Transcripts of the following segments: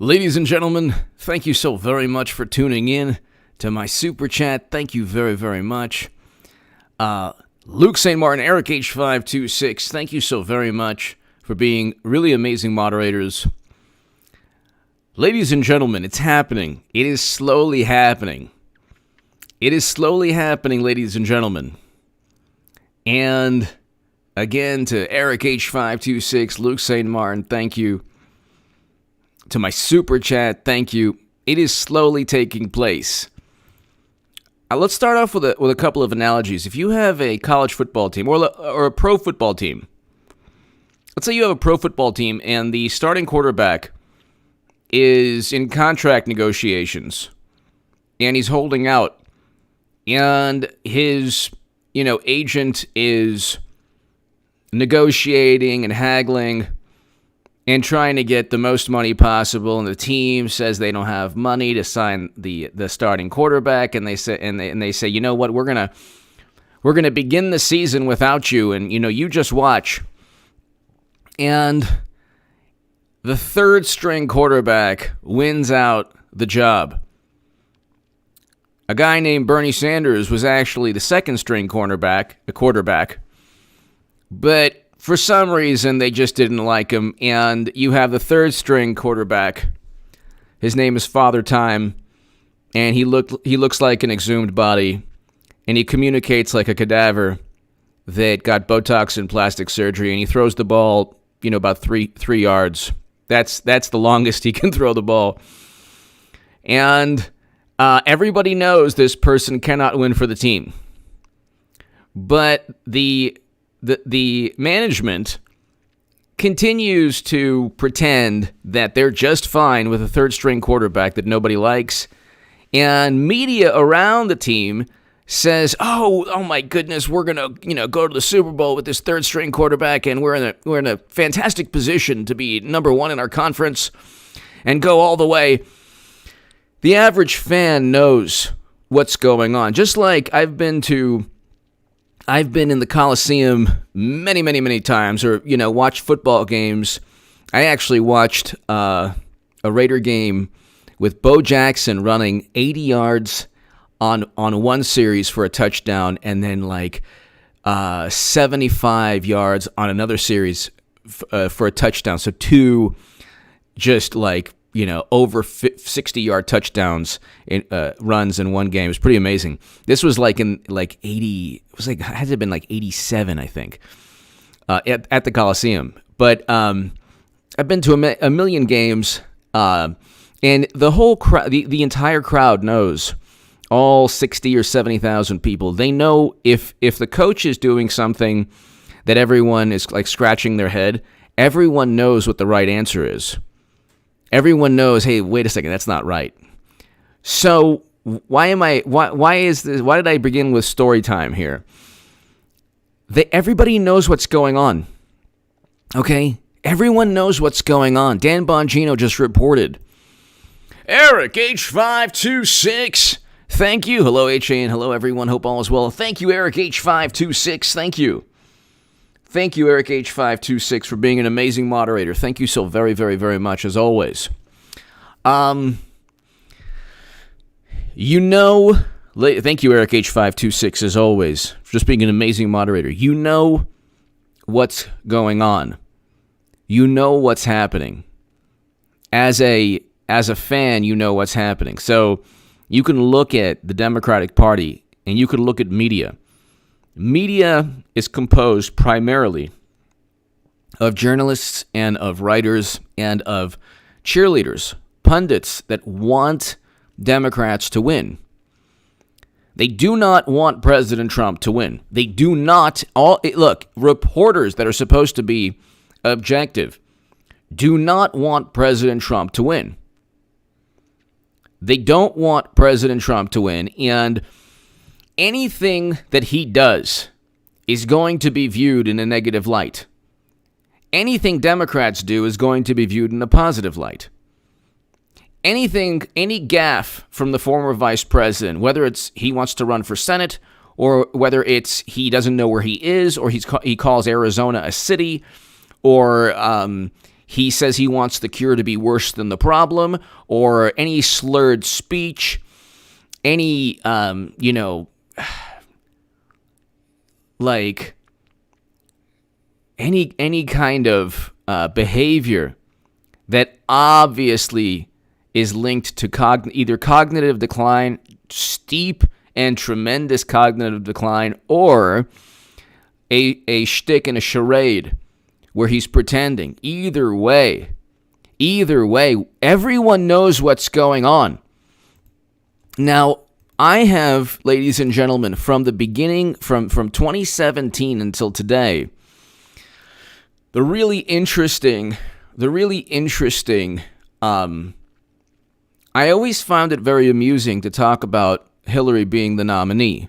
Ladies and gentlemen, thank you so very much for tuning in to my super chat. Thank you very, very much. Luke St. Martin, Eric H526, thank you so very much for being really amazing moderators. Ladies and gentlemen, it's happening. It is slowly happening. It is slowly happening, ladies and gentlemen. And again, to Eric H526, Luke St. Martin, thank you. To my super chat, thank you. It is slowly taking place. Let's start off with a couple of analogies. If you have a college football team or a pro football team, let's say you have a pro football team and the starting quarterback is in contract negotiations and he's holding out, and his agent is negotiating and haggling and trying to get the most money possible, and the team says they don't have money to sign the starting quarterback, and they say, you know what, we're gonna begin the season without you, and you just watch. And the third string quarterback wins out the job. A guy named Bernie Sanders was actually the second string quarterback, but for some reason, they just didn't like him, and you have the third-string quarterback. His name is Father Time, and he looks like an exhumed body, and he communicates like a cadaver that got Botox and plastic surgery, and he throws the ball, about three yards. That's the longest he can throw the ball. And everybody knows this person cannot win for the team. But the management continues to pretend that they're just fine with a third-string quarterback that nobody likes, and media around the team says, "Oh my goodness, we're gonna go to the Super Bowl with this third-string quarterback, and we're in a fantastic position to be number one in our conference and go all the way." The average fan knows what's going on. Just like I've been in the Coliseum many, many, many times, or, watched football games. I actually watched a Raider game with Bo Jackson running 80 yards on one series for a touchdown, and then 75 yards on another series for a touchdown. So two just over 60-yard touchdowns in runs in one game. It was pretty amazing. This was in 80. It was it had to have been 87, I think, at the Coliseum. But I've been to a million games, and the whole crowd, the entire crowd knows. All 60 or 70,000 people, they know if the coach is doing something that everyone is scratching their head, everyone knows what the right answer is. Everyone knows, hey, wait a second, that's not right. So why did I begin with story time here? Everybody knows what's going on. Okay? Everyone knows what's going on. Dan Bongino just reported. Eric H526, thank you. Hello, HA, and hello, everyone. Hope all is well. Thank you, Eric H526. Thank you. Thank you, Eric H526, for being an amazing moderator. Thank you so very, very, very much, as always. Thank you, Eric H526, as always, for just being an amazing moderator. You know what's going on. You know what's happening. As a fan, you know what's happening. So you can look at the Democratic Party, and you can look at media. Media is composed primarily of journalists and of writers and of cheerleaders, pundits that want Democrats to win. They do not want President Trump to win. They do not. Look, reporters that are supposed to be objective do not want President Trump to win. They don't want President Trump to win, and anything that he does is going to be viewed in a negative light. Anything Democrats do is going to be viewed in a positive light. Any gaffe from the former vice president, whether it's he wants to run for Senate, or whether it's he doesn't know where he is, or he calls Arizona a city, or he says he wants the cure to be worse than the problem, or any slurred speech, any, like any kind of behavior that obviously is linked to either cognitive decline, steep and tremendous cognitive decline, or a shtick and a charade where he's pretending. Either way, everyone knows what's going on. Now, I have, ladies and gentlemen, from the beginning, from 2017 until today, the really interesting, I always found it very amusing to talk about Hillary being the nominee.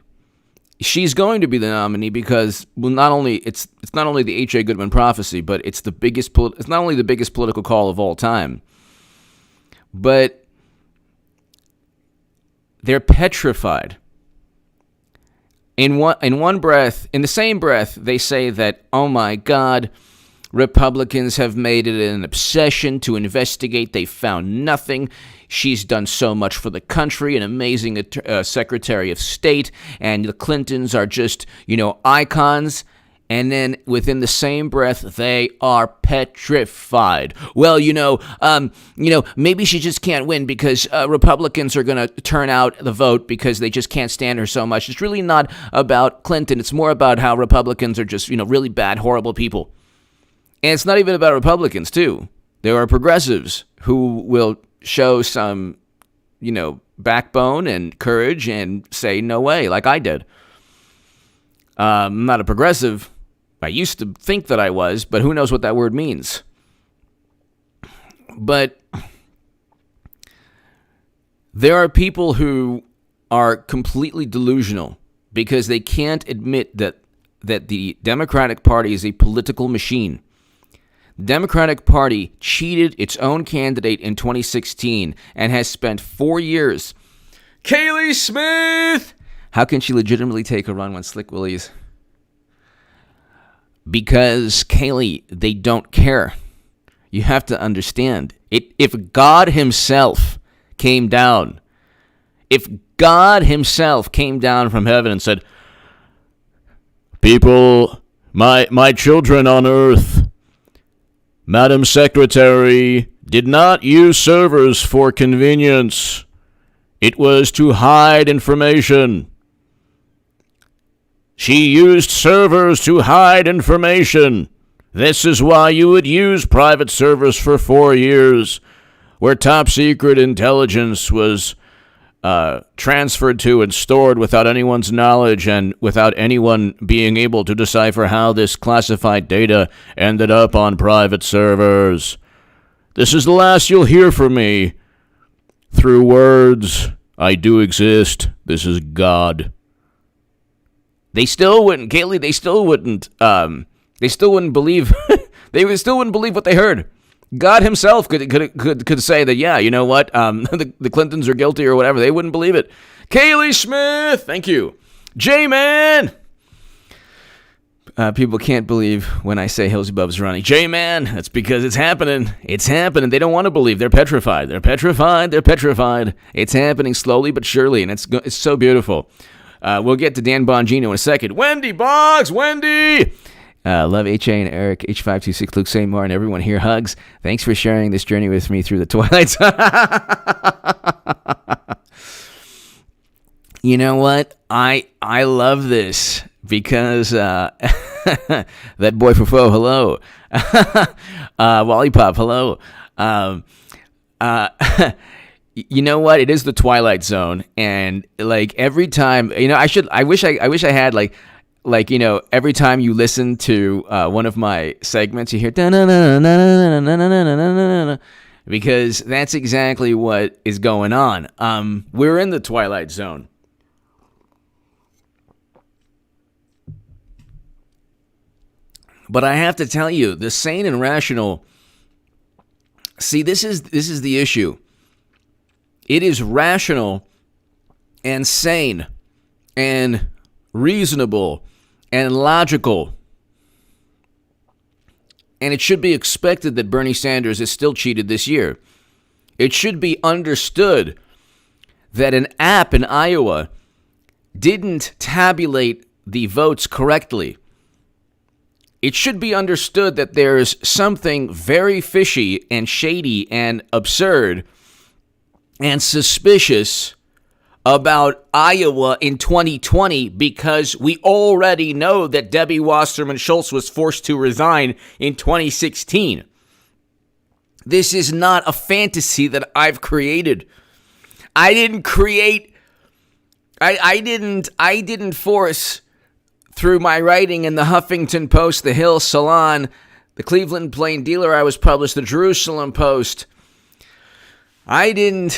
She's going to be the nominee because, well, it's not only the H.A. Goodman prophecy, but it's it's not only the biggest political call of all time, but they're petrified. In the same breath, they say that, oh my God, Republicans have made it an obsession to investigate. They found nothing. She's done so much for the country, an amazing Secretary of State, and the Clintons are just, icons. And then within the same breath, they are petrified. Well, maybe she just can't win because Republicans are going to turn out the vote because they just can't stand her so much. It's really not about Clinton. It's more about how Republicans are just, really bad, horrible people. And it's not even about Republicans, too. There are progressives who will show some, backbone and courage and say, no way, like I did. I'm not a progressive. I used to think that I was, but who knows what that word means. But there are people who are completely delusional because they can't admit that the Democratic Party is a political machine. The Democratic Party cheated its own candidate in 2016 and has spent 4 years. Kaylee Smith! How can she legitimately take a run when Slick Willie's? Because, Kaylee, they don't care. You have to understand. If God himself came down, from heaven and said, people, my children on earth, Madam Secretary did not use servers for convenience. It was to hide information. She used servers to hide information. This is why you would use private servers for 4 years, where top secret intelligence was transferred to and stored without anyone's knowledge and without anyone being able to decipher how this classified data ended up on private servers. This is the last you'll hear from me. Through words, I do exist. This is God. They still wouldn't, Kaylee, they still wouldn't believe, they still wouldn't believe what they heard. God himself could say that, yeah, you know what, the Clintons are guilty or whatever. They wouldn't believe it. Kaylee Smith, thank you. J-Man. People can't believe when I say Hillsy Bub's running. J-Man, that's because it's happening. It's happening. They don't want to believe. They're petrified. It's happening slowly but surely, and it's so beautiful. We'll get to Dan Bongino in a second. Wendy Boggs, Wendy! Love H.A. and Eric, H526, Luke Seymour, and everyone here. Hugs. Thanks for sharing this journey with me through the twilight. You know what? I love this because that boy Fofo, hello. Wally Pop, hello. You know what? It is the Twilight Zone, and like every time, I wish I had like every time you listen to one of my segments, you hear because that's exactly what is going on. We're in the Twilight Zone. But I have to tell you, the sane and rational. See, this is the issue. It is rational and sane and reasonable and logical And it should be expected that Bernie Sanders is still cheated this year. It should be understood that an app in Iowa didn't tabulate the votes correctly. It should be understood that there's something very fishy and shady and absurd and suspicious about Iowa in 2020 because we already know that Debbie Wasserman Schultz was forced to resign in 2016. This is not a fantasy that I've created. I didn't force through my writing in the Huffington Post, the Hill Salon, the Cleveland Plain Dealer. I was published, the Jerusalem Post. In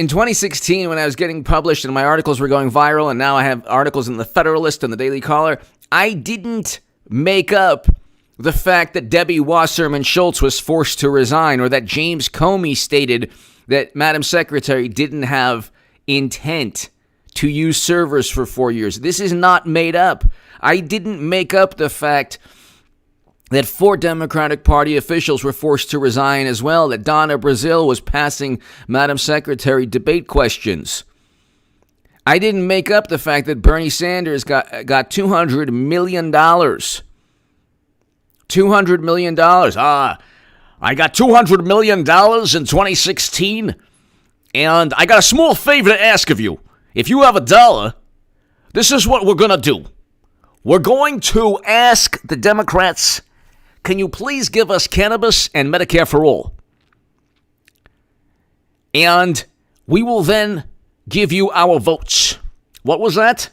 2016, when I was getting published and my articles were going viral, and now I have articles in the Federalist and the Daily Caller, I didn't make up the fact that Debbie Wasserman Schultz was forced to resign, or that James Comey stated that Madam Secretary didn't have intent to use servers for 4 years. This is not made up. I didn't make up the fact that 4 Democratic Party officials were forced to resign as well, that Donna Brazile was passing Madam Secretary debate questions. I didn't make up the fact that Bernie Sanders got $200 million. $200 million. I got $200 million in 2016, and I got a small favor to ask of you. If you have $1, this is what we're going to do. We're going to ask the Democrats, can you please give us cannabis and Medicare for all? And we will then give you our votes. What was that?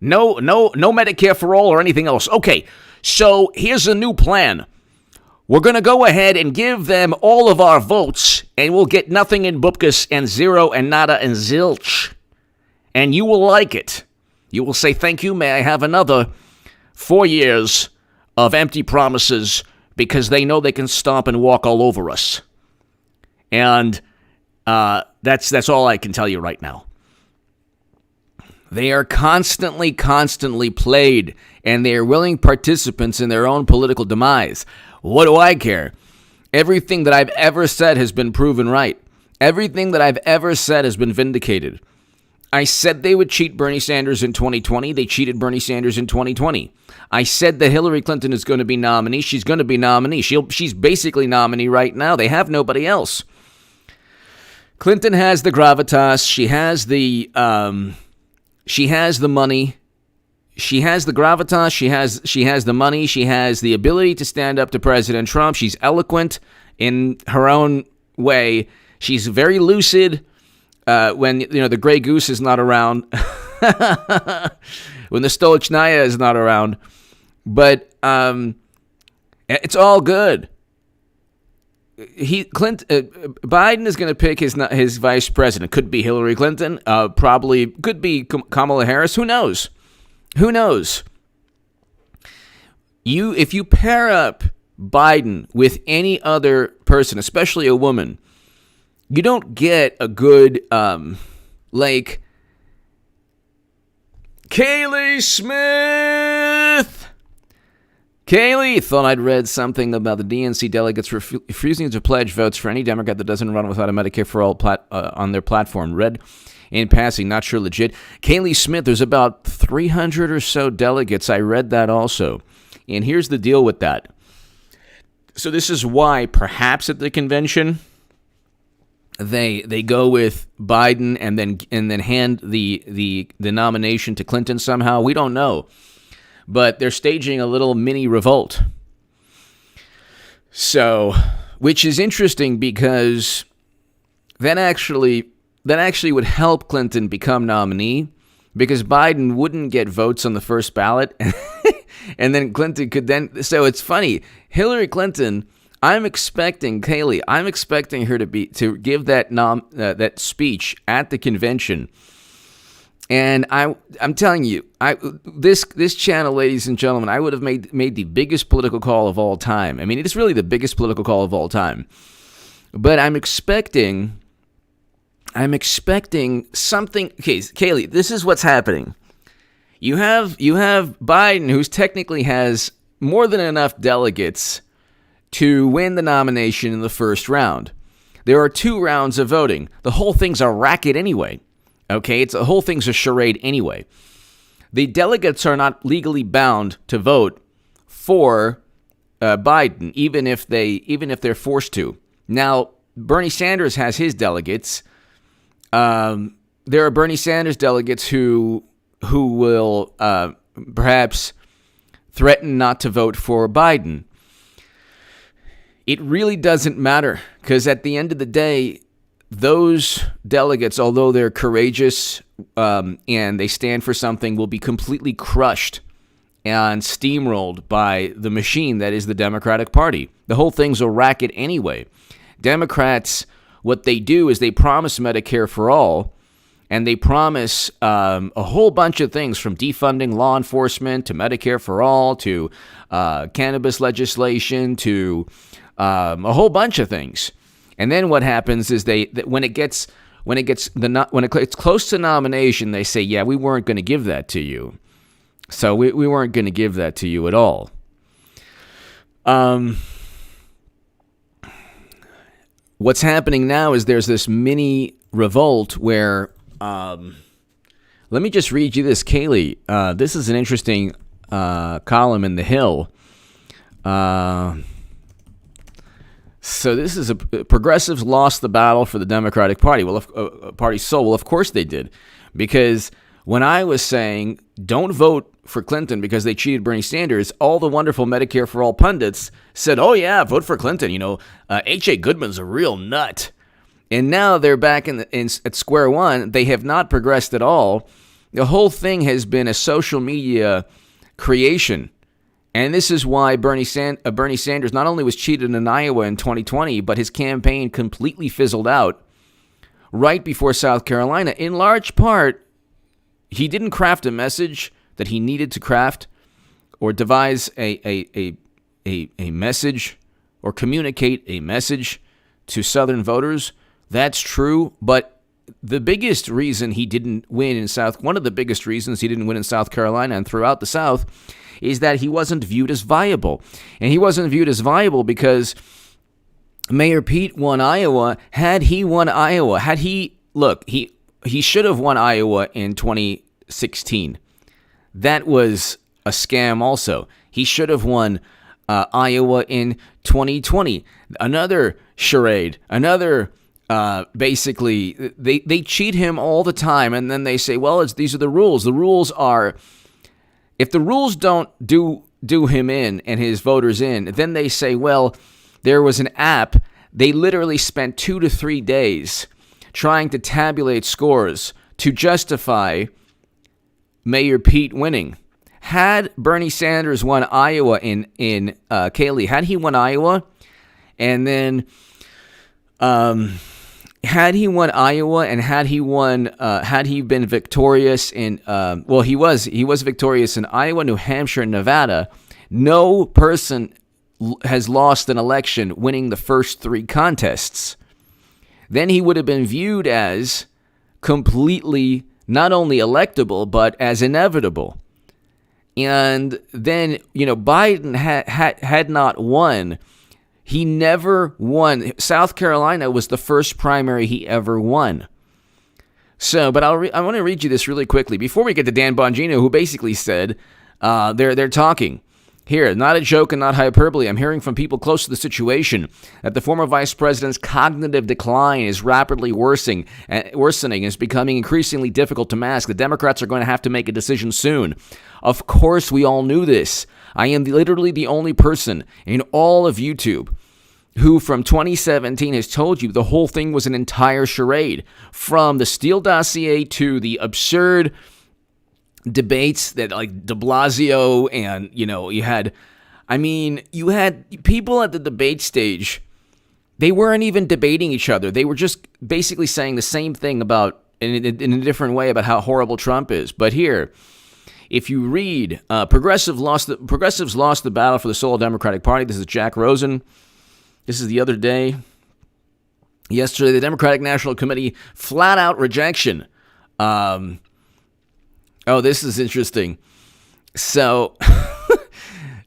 No Medicare for all or anything else. Okay, so here's a new plan. We're going to go ahead and give them all of our votes, and we'll get nothing in bupkis and zero and nada and zilch. And you will like it. You will say, thank you, may I have another 4 years of empty promises, because they know they can stomp and walk all over us. And that's all I can tell you right now. They are constantly played, and they are willing participants in their own political demise. What do I care? Everything that I've ever said has been proven right. Everything that I've ever said has been vindicated. I said they would cheat Bernie Sanders in 2020. They cheated Bernie Sanders in 2020. I said that Hillary Clinton is going to be nominee. She's going to be nominee. She's basically nominee right now. They have nobody else. Clinton has the gravitas. She has the money. She has the gravitas. She has the money. She has the ability to stand up to President Trump. She's eloquent in her own way. She's very lucid. When the Grey Goose is not around, when the Stolichnaya is not around, but it's all good. Biden is going to pick his vice president. Could be Hillary Clinton. Probably could be Kamala Harris. Who knows? Who knows? If you pair up Biden with any other person, especially a woman, you don't get a good, like, Kaylee Smith. Kaylee thought I'd read something about the DNC delegates refusing to pledge votes for any Democrat that doesn't run without a Medicare for All on their platform. Read in passing, not sure legit. Kaylee Smith, there's about 300 or so delegates. I read that also. And here's the deal with that. So this is why perhaps at the convention they go with Biden and then hand the nomination to Clinton somehow. We don't know. But they're staging a little mini revolt. So, which is interesting because that actually would help Clinton become nominee, because Biden wouldn't get votes on the first ballot, and then Clinton could then. So it's funny. Hillary Clinton, I'm expecting her to give that speech at the convention. And I'm telling you, this channel, ladies and gentlemen, I would have made the biggest political call of all time. I mean, it is really the biggest political call of all time. But I'm expecting something. Okay, Kaylee, this is what's happening. You have Biden, who's technically has more than enough delegates to win the nomination in the first round. There are 2 rounds of voting. The whole thing's a racket anyway. Okay, the whole thing's a charade anyway. The delegates are not legally bound to vote for Biden, even if they're forced to. Now, Bernie Sanders has his delegates. There are Bernie Sanders delegates who will perhaps threaten not to vote for Biden. It really doesn't matter, because at the end of the day, those delegates, although they're courageous and they stand for something, will be completely crushed and steamrolled by the machine that is the Democratic Party. The whole thing's a racket anyway. Democrats, what they do is they promise Medicare for all, and they promise a whole bunch of things, from defunding law enforcement to Medicare for all to cannabis legislation to a whole bunch of things. And then what happens is when it gets close to nomination, they say, yeah, we weren't going to give that to you. So we weren't going to give that to you at all. What's happening now is there's this mini revolt where, let me just read you this, Kaylee. This is an interesting column in The Hill. So this is progressives lost the battle for the Democratic Party. Well, party soul. Well, of course they did, because when I was saying don't vote for Clinton because they cheated Bernie Sanders, all the wonderful Medicare for all pundits said, "Oh yeah, vote for Clinton." H.A. Goodman's a real nut. And now they're back at square one. They have not progressed at all. The whole thing has been a social media creation. And this is why Bernie Sanders not only was cheated in Iowa in 2020, but his campaign completely fizzled out right before South Carolina. In large part, he didn't craft a message that he needed to craft, or devise a message, or communicate a message to Southern voters. That's true, but the biggest reason he didn't win in one of the biggest reasons he didn't win in South Carolina and throughout the South is that he wasn't viewed as viable. And he wasn't viewed as viable because Mayor Pete won Iowa. Had he won Iowa, he should have won Iowa in 2016. That was a scam also. He should have won Iowa in 2020. Another charade, another basically, they cheat him all the time, and then they say, well, these are the rules. The rules are, if the rules don't do him in and his voters in, then they say, well, there was an app. They literally spent 2 to 3 days trying to tabulate scores to justify Mayor Pete winning. Had Bernie Sanders won Iowa in Kaylee, had he won Iowa, and then had he won Iowa and had he been victorious in, he was victorious in Iowa, New Hampshire, and Nevada. No person has lost an election winning the first 3 contests. Then he would have been viewed as completely not only electable, but as inevitable. And then, Biden had not won. He never won. South Carolina was the first primary he ever won. So, but I want to read you this really quickly before we get to Dan Bongino, who basically said, they're talking. Here, not a joke and not hyperbole. I'm hearing from people close to the situation that the former vice president's cognitive decline is rapidly worsening and is becoming increasingly difficult to mask. The Democrats are going to have to make a decision soon. Of course, we all knew this. I am literally the only person in all of YouTube who from 2017 has told you the whole thing was an entire charade. From the Steele dossier to the absurd debates that like de Blasio and, you had people at the debate stage. They weren't even debating each other. They were just basically saying the same thing about, in a different way, about how horrible Trump is. But here, if you read, progressives lost the battle for the sole Democratic Party. This is Jack Rosen. This is the other day. Yesterday, the Democratic National Committee flat out rejection. This is interesting. So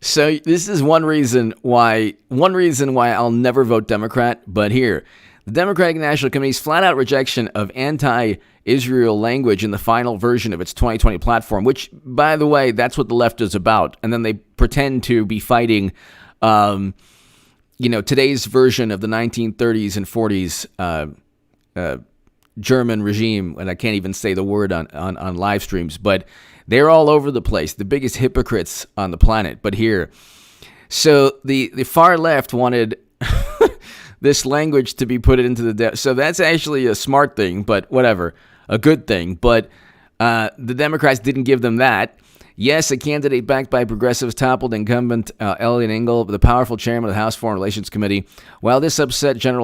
So this is one reason why I'll never vote Democrat. But here, the Democratic National Committee's flat-out rejection of anti-Israel language in the final version of its 2020 platform, which, by the way, that's what the left is about. And then they pretend to be fighting, today's version of the 1930s and 40s German regime, and I can't even say the word on live streams, but they're all over the place, the biggest hypocrites on the planet. But here, so the far left wanted this language to be put into so that's actually a smart thing, but whatever, a good thing. But the Democrats didn't give them that. Yes, a candidate backed by progressives toppled incumbent Eliot Engel, the powerful chairman of the House Foreign Relations Committee. While this upset garnered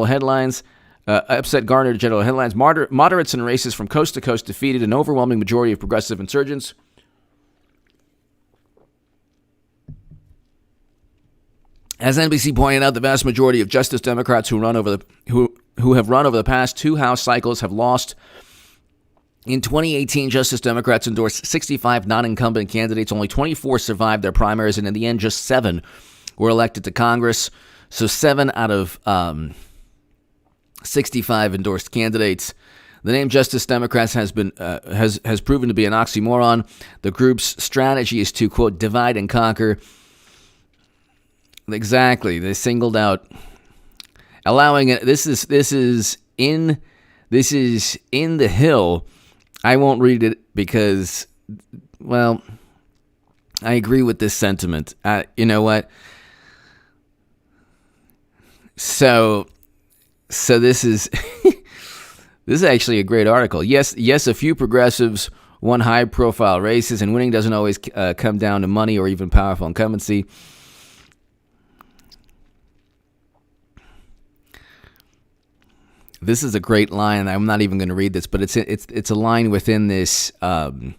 general headlines, moderates and racists from coast to coast defeated an overwhelming majority of progressive insurgents. As NBC pointed out, the vast majority of Justice Democrats who have run over the past two House cycles have lost. In 2018, Justice Democrats endorsed 65 non-incumbent candidates. Only 24 survived their primaries, and in the end, just 7 were elected to Congress. So 7 out of 65 endorsed candidates. The name Justice Democrats has proven to be an oxymoron. The group's strategy is to, quote, divide and conquer. Exactly. They singled out allowing it. This is in the Hill. I won't read it because, well, I agree with this sentiment. You know what? So this is this is actually a great article. Yes, a few progressives won high-profile races, and winning doesn't always come down to money or even powerful incumbency. This is a great line. I'm not even going to read this, but it's a line within this article.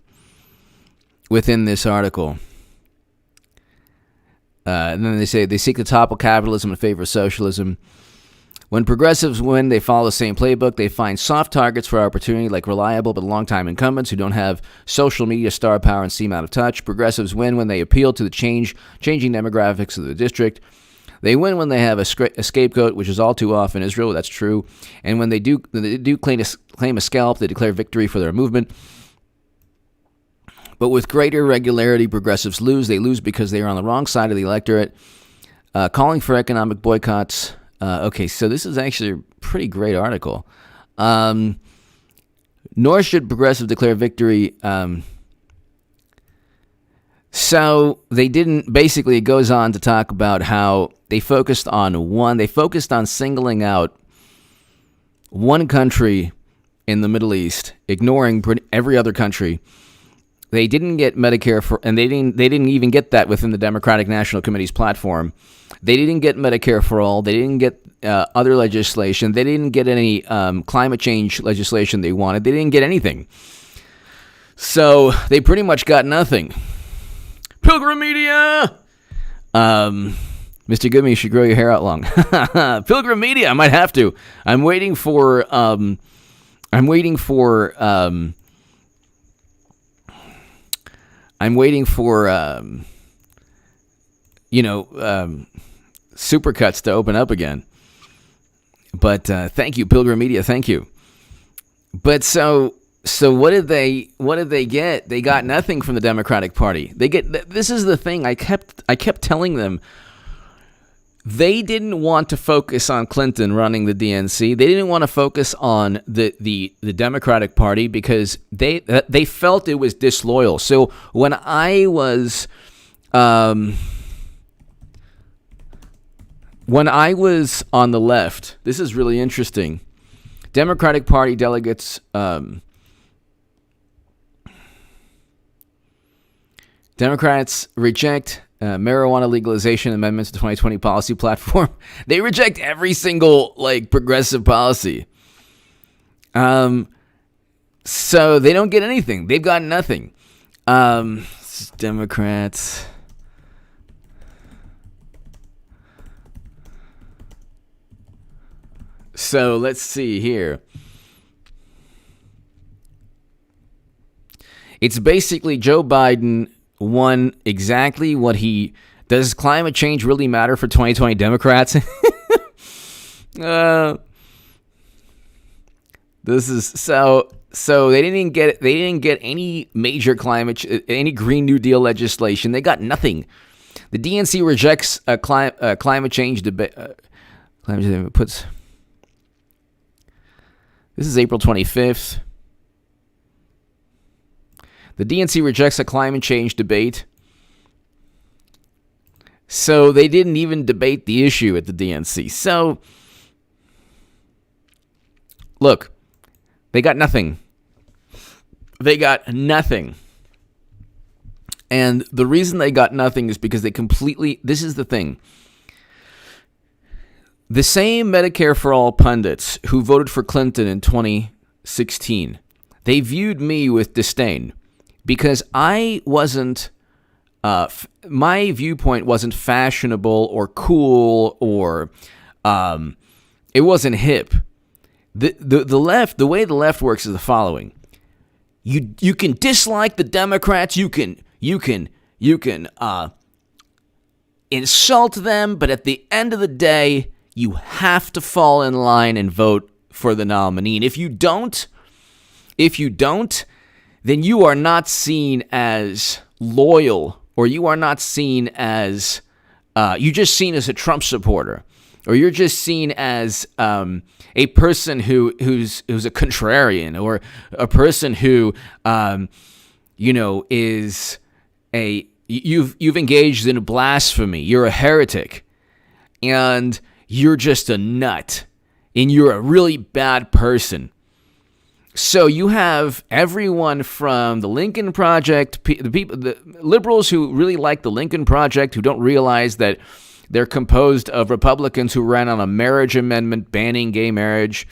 And then they say they seek to topple capitalism in favor of socialism. When progressives win, they follow the same playbook. They find soft targets for opportunity, like reliable but long-time incumbents who don't have social media star power and seem out of touch. Progressives win when they appeal to the changing demographics of the district. They win when they have a scapegoat, which is all too often Israel. That's true. And when they do claim a scalp, they declare victory for their movement. But with greater regularity, progressives lose. They lose because they are on the wrong side of the electorate, calling for economic boycotts. Okay, so this is actually a pretty great article. Nor should progressives declare victory. So they didn't. Basically, it goes on to talk about how they focused on singling out one country in the Middle East, ignoring every other country. They didn't get Medicare and they didn't even get that within the Democratic National Committee's platform. They didn't get Medicare for all. They didn't get other legislation. They didn't get any climate change legislation they wanted. They didn't get anything. So they pretty much got nothing. Pilgrim Media! Mr. Goodman, you should grow your hair out long. Pilgrim Media, I might have to. I'm waiting for Supercuts to open up again. But thank you, Pilgrim Media, thank you. But so what did they get? They got nothing from the Democratic Party. This is the thing I kept telling them. They didn't want to focus on Clinton running the DNC. They didn't want to focus on the Democratic Party because they felt it was disloyal. So when I was on the left, this is really interesting. Democratic Party delegates Democrats reject marijuana legalization amendments to the 2020 policy platform. They reject every single progressive policy. So they don't get anything. They've got nothing. Democrats. So let's see here. It's basically Joe Biden won exactly what he Does climate change really matter for 2020 Democrats? This is so they didn't get any major any Green New Deal legislation. They got nothing. The DNC rejects a climate change debate. This is April 25th. The DNC rejects a climate change debate. So they didn't even debate the issue at the DNC. So, look, they got nothing. They got nothing. And the reason they got nothing is because this is the thing. The same Medicare for All pundits who voted for Clinton in 2016, they viewed me with disdain because I wasn't, my viewpoint wasn't fashionable or cool or it wasn't hip. The left, the way the left works is the following. You can dislike the Democrats, you can insult them, but at the end of the day, you have to fall in line and vote for the nominee. And if you don't, then you are not seen as loyal, or you are not seen as you're just seen as a Trump supporter, or you're just seen as a person who's a contrarian, or a person who is you've engaged in blasphemy. You're a heretic, and you're just a nut, and you're a really bad person. So you have everyone from the Lincoln Project, the liberals who really like the Lincoln Project, who don't realize that they're composed of Republicans who ran on a marriage amendment banning gay marriage,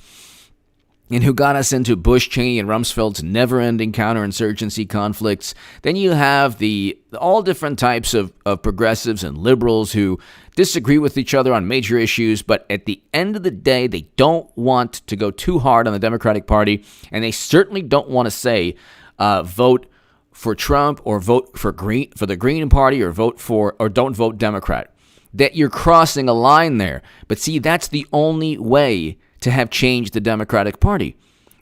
and who got us into Bush, Cheney, and Rumsfeld's never-ending counterinsurgency conflicts. Then you have all different types of progressives and liberals who disagree with each other on major issues, but at the end of the day, they don't want to go too hard on the Democratic Party, and they certainly don't want to say vote for Trump or vote for the Green Party, or don't vote Democrat. That you're crossing a line there. But see, that's the only way to have changed the Democratic Party.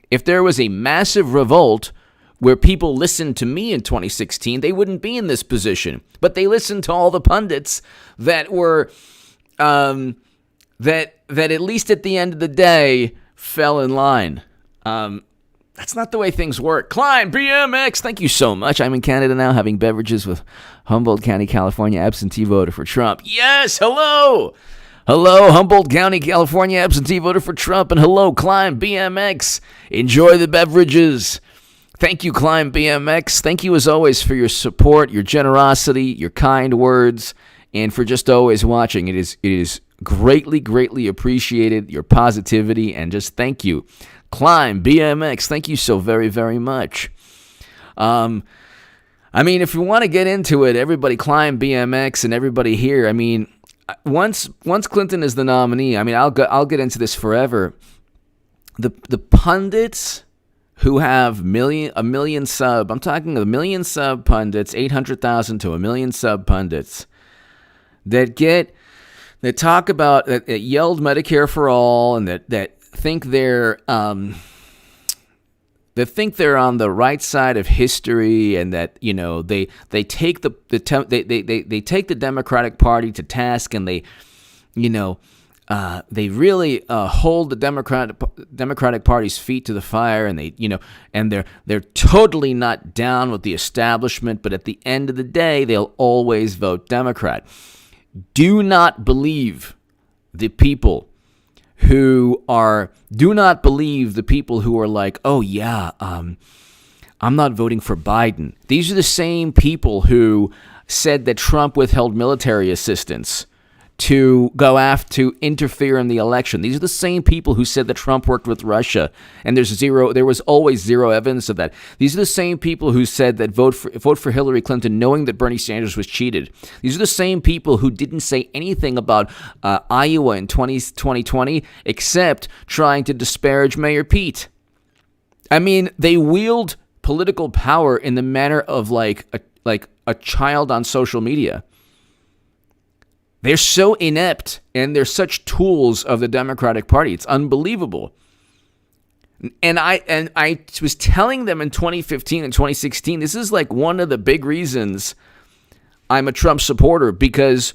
If there was a massive revolt where people listened to me in 2016, they wouldn't be in this position. But they listened to all the pundits that were that at least at the end of the day fell in line. That's not the way things work. Klein, BMX, thank you so much. I'm in Canada now, having beverages with Humboldt County, California, absentee voter for Trump. Yes, hello. Hello, Humboldt County, California, absentee voter for Trump. And hello, Climb BMX. Enjoy the beverages. Thank you, Climb BMX. Thank you, as always, for your support, your generosity, your kind words, and for just always watching. It is greatly, greatly appreciated, your positivity, and just thank you. Climb BMX, thank you so very, very much. I mean, if you want to get into it, everybody Climb BMX and everybody here, I mean, Once Clinton is the nominee, I mean, I'll get into this forever. The pundits who have a million sub, I'm talking a million sub pundits, 800,000 to a million sub pundits that talk about that yelled Medicare for all, and that think they're on the right side of history, and that they take they take the Democratic Party to task, and they really hold the Democratic Party's feet to the fire, and they're totally not down with the establishment, but at the end of the day they'll always vote Democrat. Do not believe the people who are like, oh yeah, I'm not voting for Biden. These are the same people who said that Trump withheld military assistance to to interfere in the election. These are the same people who said that Trump worked with Russia, and there was always zero evidence of that. These are the same people who said that vote for Hillary Clinton knowing that Bernie Sanders was cheated. These are the same people who didn't say anything about Iowa in 2020 except trying to disparage Mayor Pete. I mean, they wield political power in the manner of like a child on social media. They're so inept, and they're such tools of the Democratic Party. It's unbelievable. And I was telling them in 2015 and 2016, this is like one of the big reasons I'm a Trump supporter, because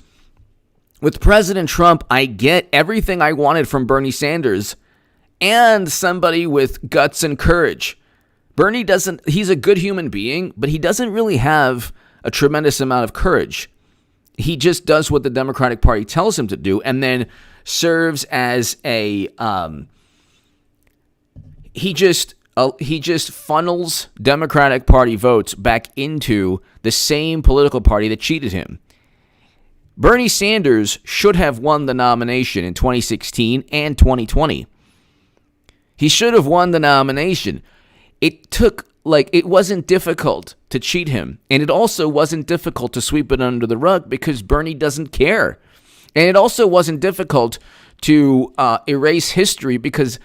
with President Trump, I get everything I wanted from Bernie Sanders and somebody with guts and courage. Bernie he's a good human being, but he doesn't really have a tremendous amount of courage. He just does what the Democratic Party tells him to do, and then serves as a he just funnels Democratic Party votes back into the same political party that cheated him. Bernie Sanders should have won the nomination in 2016 and 2020. He should have won the nomination. It wasn't difficult to cheat him. And it also wasn't difficult to sweep it under the rug because Bernie doesn't care. And it also wasn't difficult to erase history because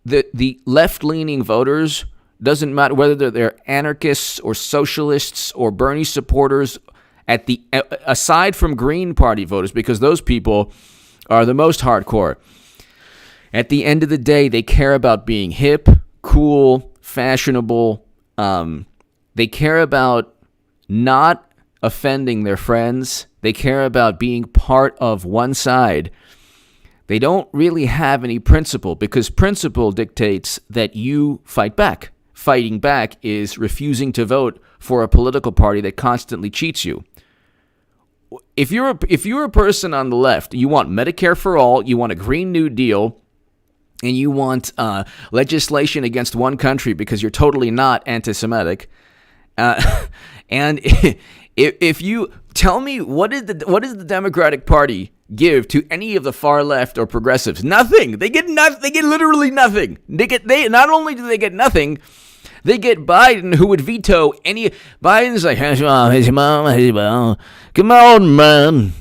the left-leaning voters, doesn't matter whether they're anarchists or socialists or Bernie supporters, aside from Green Party voters, because those people are the most hardcore. At the end of the day, they care about being hip, cool, fashionable. They care about not offending their friends. They care about being part of one side. They don't really have any principle, because principle dictates that you fight back. Fighting back is refusing to vote for a political party that constantly cheats you. If you're a person on the left, you want Medicare for all, you want a Green New Deal, and you want legislation against one country because you're totally not anti-Semitic, and if you tell me what does the Democratic Party give to any of the far left or progressives? Nothing. They get nothing. They get literally nothing. They not only do they get nothing, they get Biden, who would veto any. Biden's like, come on, man.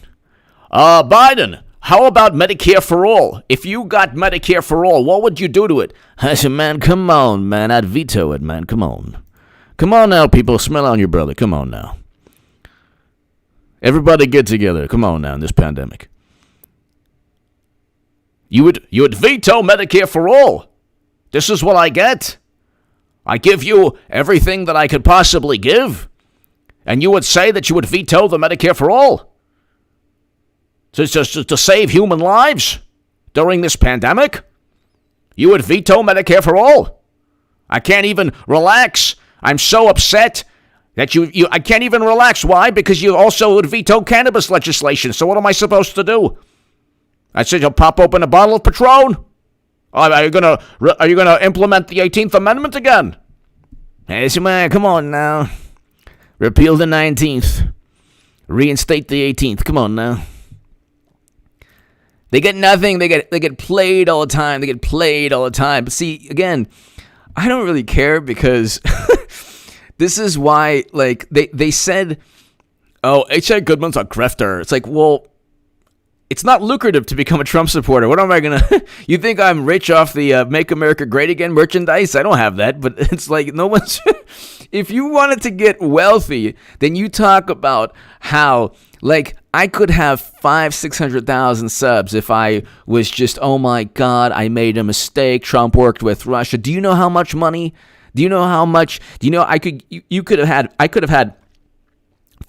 Biden, how about Medicare for all? If you got Medicare for all, what would you do to it? I said, man, come on, man. I'd veto it, man. Come on. Come on now, people. Smell on your brother. Come on now. Everybody get together. Come on now in this pandemic. You would veto Medicare for all. This is what I get. I give you everything that I could possibly give. And you would say that you would veto the Medicare for all? To save human lives during this pandemic? You would veto Medicare for all? I can't even relax. I'm so upset that I can't even relax. Why? Because you also would veto cannabis legislation. So what am I supposed to do? I said you'll pop open a bottle of Patron? Are you gonna implement the 18th Amendment again? Hey, man, come on now. Repeal the 19th. Reinstate the 18th. Come on now. They get nothing. They get played all the time. They get played all the time. But see, again, I don't really care because this is why, like, they said, oh, H.I. Goodman's a grifter. It's like, well, it's not lucrative to become a Trump supporter. What am I going to... You think I'm rich off the Make America Great Again merchandise? I don't have that, but it's like no one's... If you wanted to get wealthy, then you talk about how, like, I could have 600,000 subs if I was just, oh my God, I made a mistake. Trump worked with Russia. Do you know how much money? Do you know how much? Do you know I could have had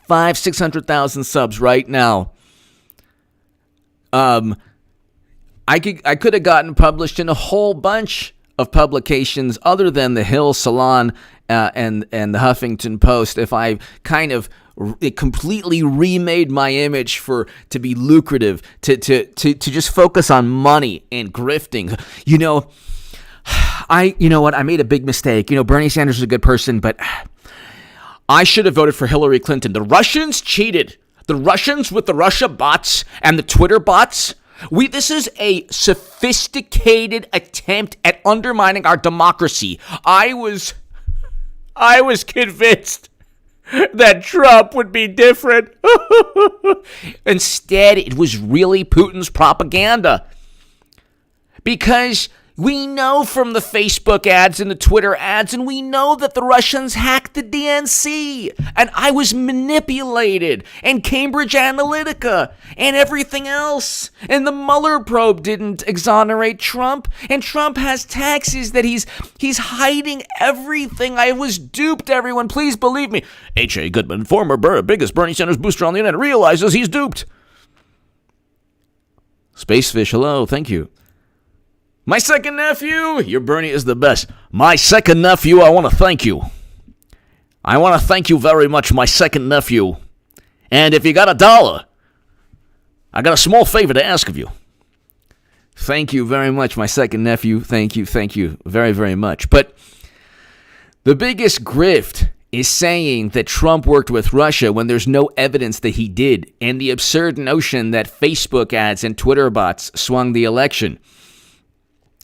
600,000 subs right now. I could have gotten published in a whole bunch of publications other than the Hill Salon and the Huffington Post if I kind of completely remade my image to be lucrative, to just focus on money and grifting. You know what? I made a big mistake. Bernie Sanders is a good person, but I should have voted for Hillary Clinton. The Russians cheated. The Russians with the Russia bots and the Twitter bots. This is a sophisticated attempt at undermining our democracy. I was convinced that Trump would be different. Instead, it was really Putin's propaganda. Because We know from the Facebook ads and the Twitter ads, and we know that the Russians hacked the DNC, and I was manipulated, and Cambridge Analytica, and everything else. And the Mueller probe didn't exonerate Trump, and Trump has taxes that he's hiding everything. I was duped, everyone. Please believe me. H.A. Goodman, former biggest Bernie Sanders booster on the internet, realizes he's duped. Spacefish, hello, thank you. My second nephew, your Bernie is the best. My second nephew, I want to thank you. I want to thank you very much, my second nephew. And if you got $1, I got a small favor to ask of you. Thank you very much, my second nephew. Thank you very, very much. But the biggest grift is saying that Trump worked with Russia when there's no evidence that he did, and the absurd notion that Facebook ads and Twitter bots swung the election.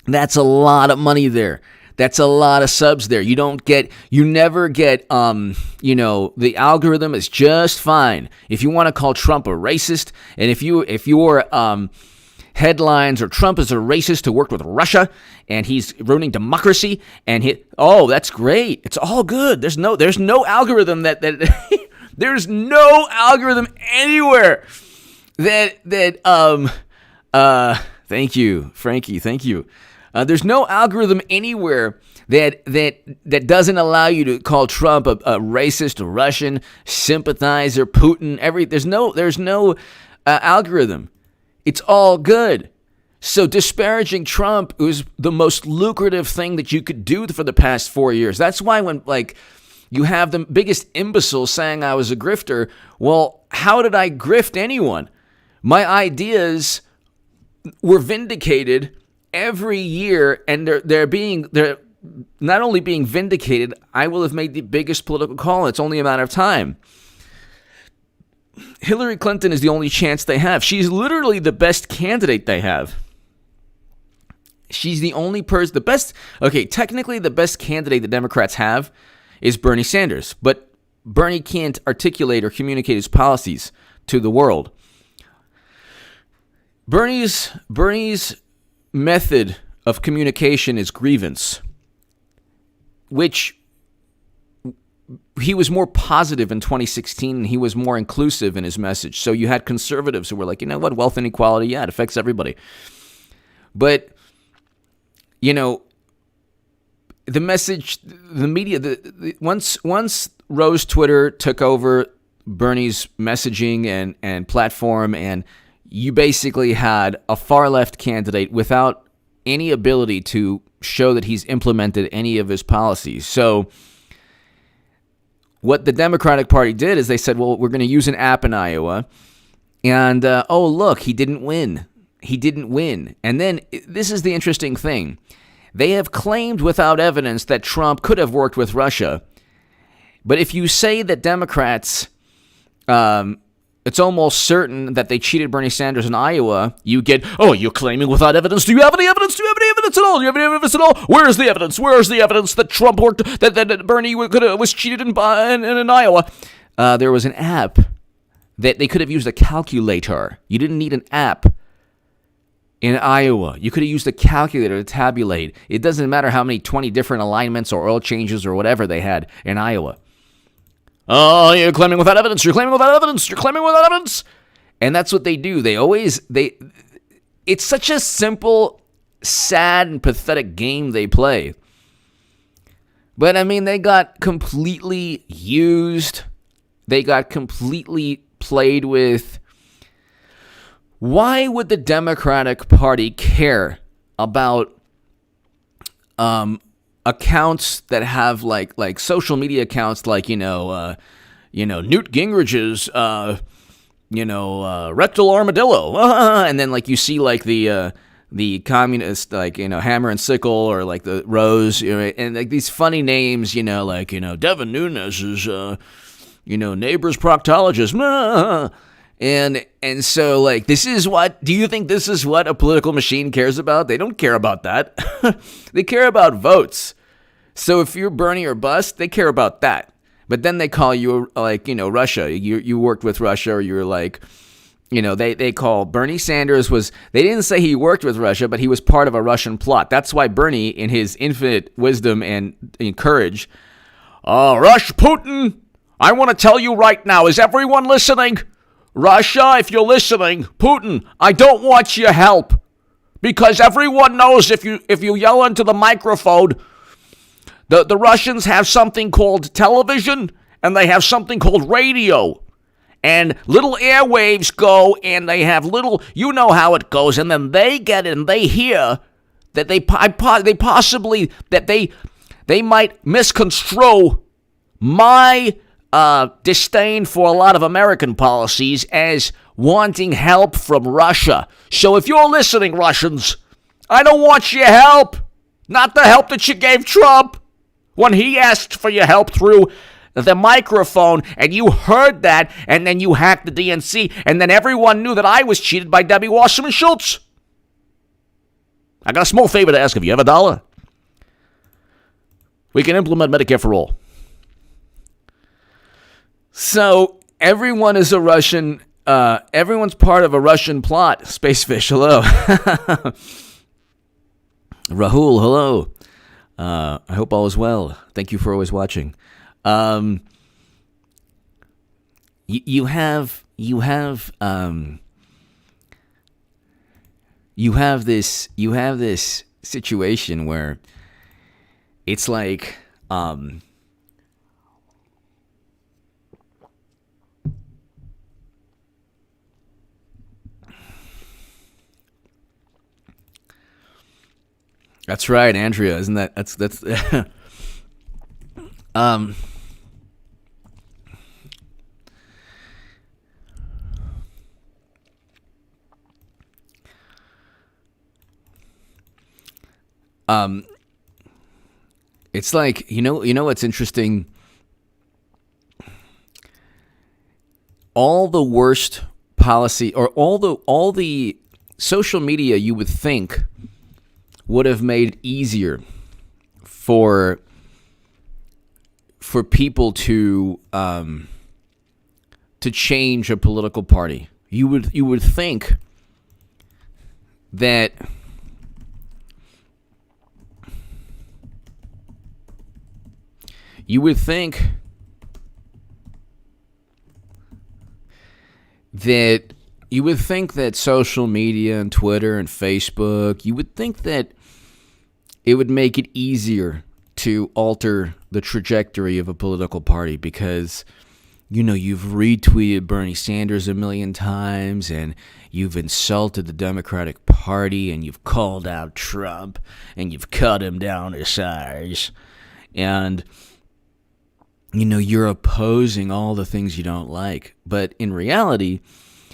That's a lot of money there. That's a lot of subs there. You never get, the algorithm is just fine. If you want to call Trump a racist, and if your headlines or Trump is a racist who worked with Russia and he's ruining democracy, and that's great. It's all good. There's no algorithm that there's no algorithm anywhere that thank you, Frankie. Thank you. There's no algorithm anywhere that doesn't allow you to call Trump a racist, a Russian, sympathizer, Putin. There's no algorithm. It's all good. So disparaging Trump was the most lucrative thing that you could do for the past 4 years. That's why when you have the biggest imbecile saying I was a grifter, well, how did I grift anyone? My ideas were vindicated every year, and they're not only being vindicated, I will have made the biggest political call. It's only a matter of time. Hillary Clinton is the only chance they have. She's literally the best candidate they have. She's the only person, technically the best candidate the Democrats have is Bernie Sanders, but Bernie can't articulate or communicate his policies to the world. Bernie's method of communication is grievance, which he was more positive in 2016 and he was more inclusive in his message. So you had conservatives who were like, you know what, wealth inequality, yeah, it affects everybody. But, the message, the media, once Rose Twitter took over Bernie's messaging and platform, and you basically had a far-left candidate without any ability to show that he's implemented any of his policies. So what the Democratic Party did is they said, well, we're going to use an app in Iowa, and, look, he didn't win. And then this is the interesting thing. They have claimed without evidence that Trump could have worked with Russia. But if you say that Democrats, it's almost certain that they cheated Bernie Sanders in Iowa, you get, you're claiming without evidence. Do you have any evidence? Do you have any evidence at all? Do you have any evidence at all? Where is the evidence? Where is the evidence that Trump worked, that Bernie was cheated in Iowa? There was an app that they could have used a calculator. You didn't need an app in Iowa. You could have used a calculator to tabulate. It doesn't matter how many 20 different alignments or oil changes or whatever they had in Iowa. Oh, you're claiming without evidence. You're claiming without evidence. You're claiming without evidence. And that's what they do. It's such a simple, sad, and pathetic game they play. But, they got completely used. They got completely played with. Why would the Democratic Party care about accounts that have like social media accounts like Newt Gingrich's rectal armadillo, and then you see the communist hammer and sickle, or the rose, and these funny names, Devin Nunes's neighbor's proctologist. And so, this is what, do you think this is what a political machine cares about? They don't care about that. They care about votes. So if you're Bernie or bust, they care about that. But then they call you, Russia. You worked with Russia, or you're they call Bernie Sanders they didn't say he worked with Russia, but he was part of a Russian plot. That's why Bernie, in his infinite wisdom and courage, Putin, I want to tell you right now, is everyone listening? Russia, if you're listening, Putin, I don't want your help. Because everyone knows if you yell into the microphone, the Russians have something called television, and they have something called radio. And little airwaves go, and they have little, you know how it goes, and then they get it, and they hear that they might misconstrue my disdain for a lot of American policies as wanting help from Russia. So if you're listening, Russians, I don't want your help. Not the help that you gave Trump when he asked for your help through the microphone, and you heard that, and then you hacked the DNC, and then everyone knew that I was cheated by Debbie Wasserman Schultz. I got a small favor to ask of you. Have $1? We can implement Medicare for all. So everyone is a Russian. Everyone's part of a Russian plot. Spacefish, hello. Rahul, hello. I hope all is well. Thank you for always watching. You have this situation where it's like that's right, Andrea, isn't that's it's like, you know what's interesting? All the worst policy, or all the social media you would think would have made it easier for people to change a political party. You would think that social media and Twitter and Facebook, you would think that it would make it easier to alter the trajectory of a political party because, you've retweeted Bernie Sanders a million times and you've insulted the Democratic Party and you've called out Trump and you've cut him down to size. And you're opposing all the things you don't like. But in reality,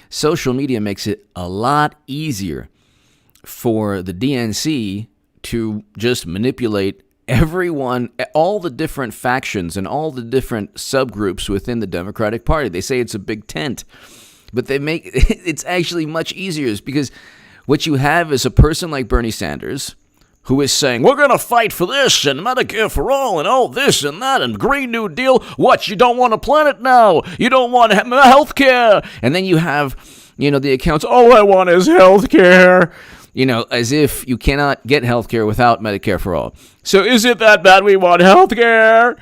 social media makes it a lot easier for the DNC to just manipulate everyone, all the different factions and all the different subgroups within the Democratic Party. They say it's a big tent, but they make it's actually much easier because what you have is a person like Bernie Sanders who is saying, we're going to fight for this and Medicare for all and all this and that and Green New Deal. What, you don't want a planet now? You don't want health care? And then you have, the accounts, all I want is health care. As if you cannot get health care without Medicare for all. So is it that bad we want health care?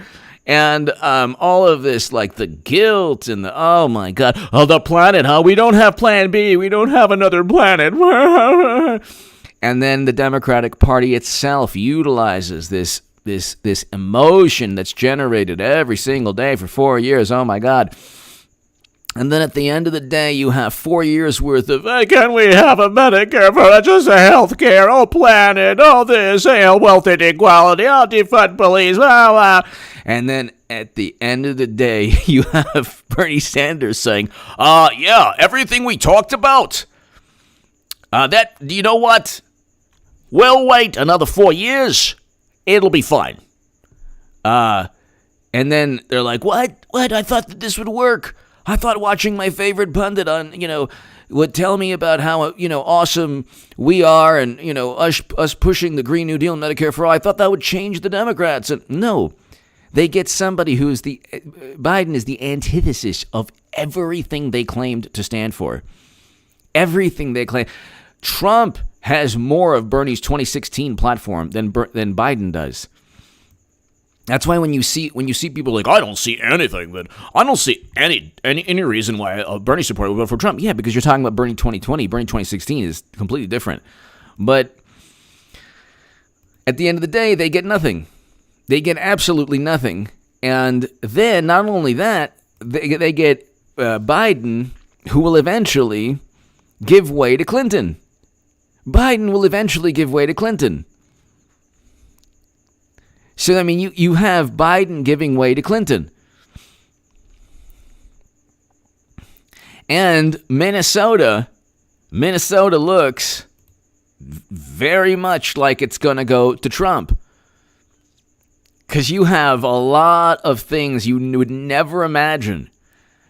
And all of this, like the guilt and the, oh my God, the planet, huh? We don't have plan B. We don't have another planet. And then the Democratic Party itself utilizes this emotion that's generated every single day for 4 years. Oh my God. And then at the end of the day, you have 4 years worth of, hey, can we have a Medicare for just a health care? Oh, planet, oh, this, wealth inequality, oh, defund police, blah, blah. And then at the end of the day, you have Bernie Sanders saying, yeah, everything we talked about, you know what? We'll wait another 4 years. It'll be fine. And then they're like, what? I thought that this would work. I thought watching my favorite pundit on, would tell me about how, awesome we are and, us pushing the Green New Deal and Medicare for all. I thought that would change the Democrats. And no, they get somebody Biden is the antithesis of everything they claimed to stand for. everything they claim. Trump has more of Bernie's 2016 platform than Biden does. That's why when you see people like, I don't see anything, but I don't see any reason why a Bernie supporter would vote for Trump. Yeah, because you're talking about Bernie 2020. Bernie 2016 is completely different. But at the end of the day, they get nothing. They get absolutely nothing. And then not only that, they get Biden, who will eventually give way to Clinton. Biden will eventually give way to Clinton. So, I mean, you have Biden giving way to Clinton. And Minnesota looks very much like it's going to go to Trump. Because you have a lot of things you would never imagine.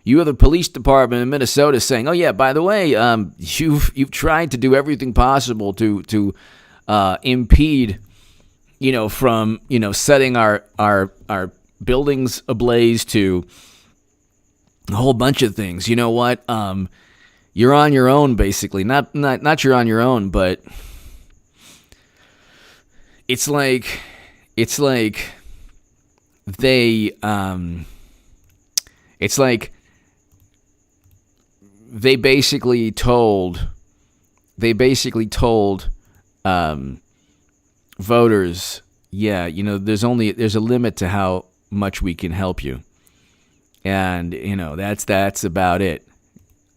You have the police department in Minnesota saying, "Oh yeah, by the way, you've tried to do everything possible to impede, from setting our buildings ablaze to a whole bunch of things. You know what? You're on your own, basically. Not you're on your own, but it's like they basically told voters, yeah, there's a limit to how much we can help you, and that's about it.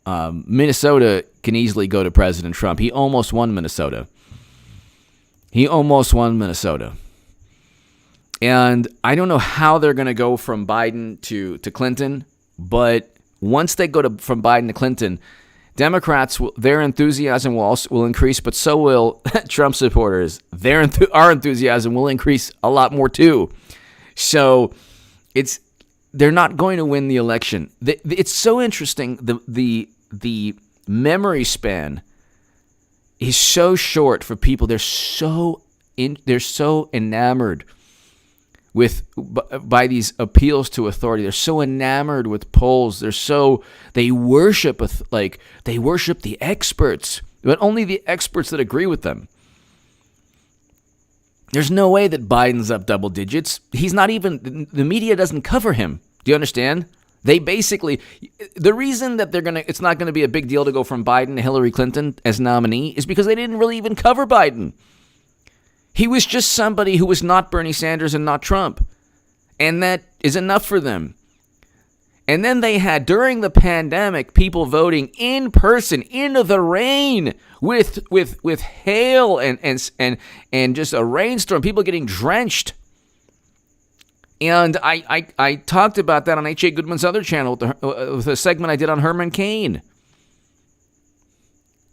Minnesota can easily go to President Trump. He almost won Minnesota. And I don't know how they're going to go from Biden to Clinton, but once they go from Biden to Clinton, Democrats, their enthusiasm will increase, but so will Trump supporters. Our enthusiasm will increase a lot more too. So they're not going to win the election. It's so interesting. The memory span is so short for people. They're so enamored by these appeals to authority. They're so enamored with polls. They worship the experts, but only the experts that agree with them. There's no way that Biden's up double digits. He's not even, the media doesn't cover him. Do you understand? They basically, the reason that it's not going to be a big deal to go from Biden to Hillary Clinton as nominee is because they didn't really even cover Biden. He was just somebody who was not Bernie Sanders and not Trump. And that is enough for them. And then they had, during the pandemic, people voting in person, in the rain, with hail and just a rainstorm, people getting drenched. And I talked about that on H.A. Goodman's other channel with a segment I did on Herman Cain.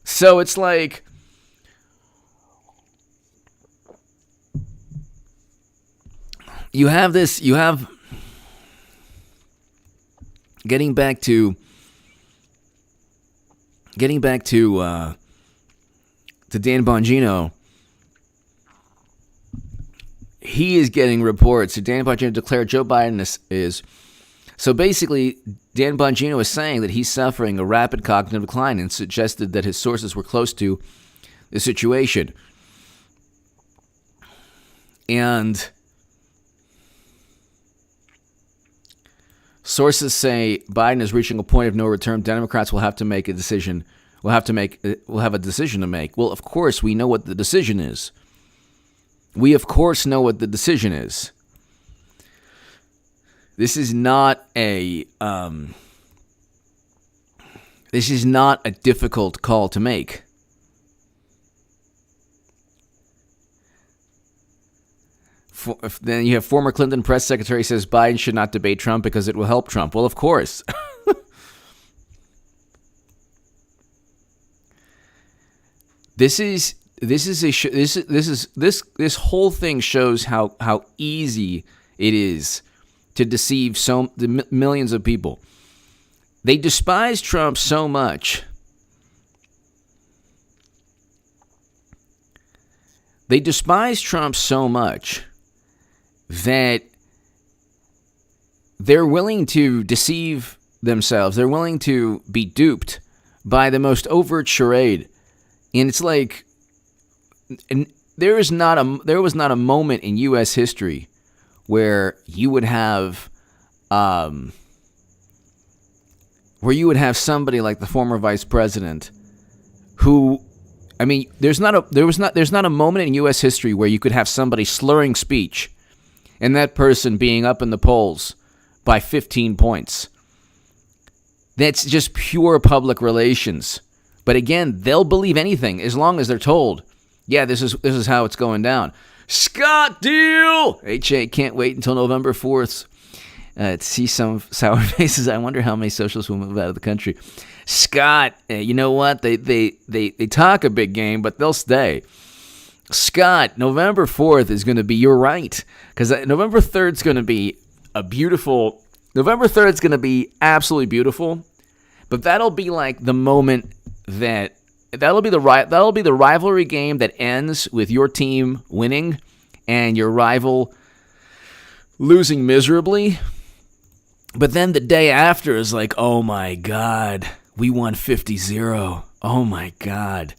So it's like, you have getting back to Dan Bongino. He is getting reports. So Dan Bongino declared Joe Biden is. So basically, Dan Bongino is saying that he's suffering a rapid cognitive decline and suggested that his sources were close to the situation. And sources say Biden is reaching a point of no return. Democrats will have to make a decision. Will have a decision to make. Well, of course, we know what the decision is. This is not a difficult call to make. Then you have former Clinton press secretary says Biden should not debate Trump because it will help Trump. Well, of course. This whole thing shows how easy it is to deceive the millions of people. They despise Trump so much. That they're willing to deceive themselves. They're willing to be duped by the most overt charade. And it's like, and there was not a moment in U.S. history where you would have somebody like the former vice president who, I mean, there's not a moment in U.S. history where you could have somebody slurring speech and that person being up in the polls by 15 points. That's just pure public relations. But again, they'll believe anything as long as they're told, yeah, this is how it's going down. Scott deal! HA can't wait until November 4th to see some sour faces. I wonder how many socialists will move out of the country. Scott, you know what? They talk a big game, but they'll stay. Scott, November 4th is going to be, you're right, because November 3rd is going to be November 3rd is going to be absolutely beautiful, but that'll be like the moment that'll be the rivalry game that ends with your team winning and your rival losing miserably. But then the day after is like, oh my God, we won 50-0. Oh my God.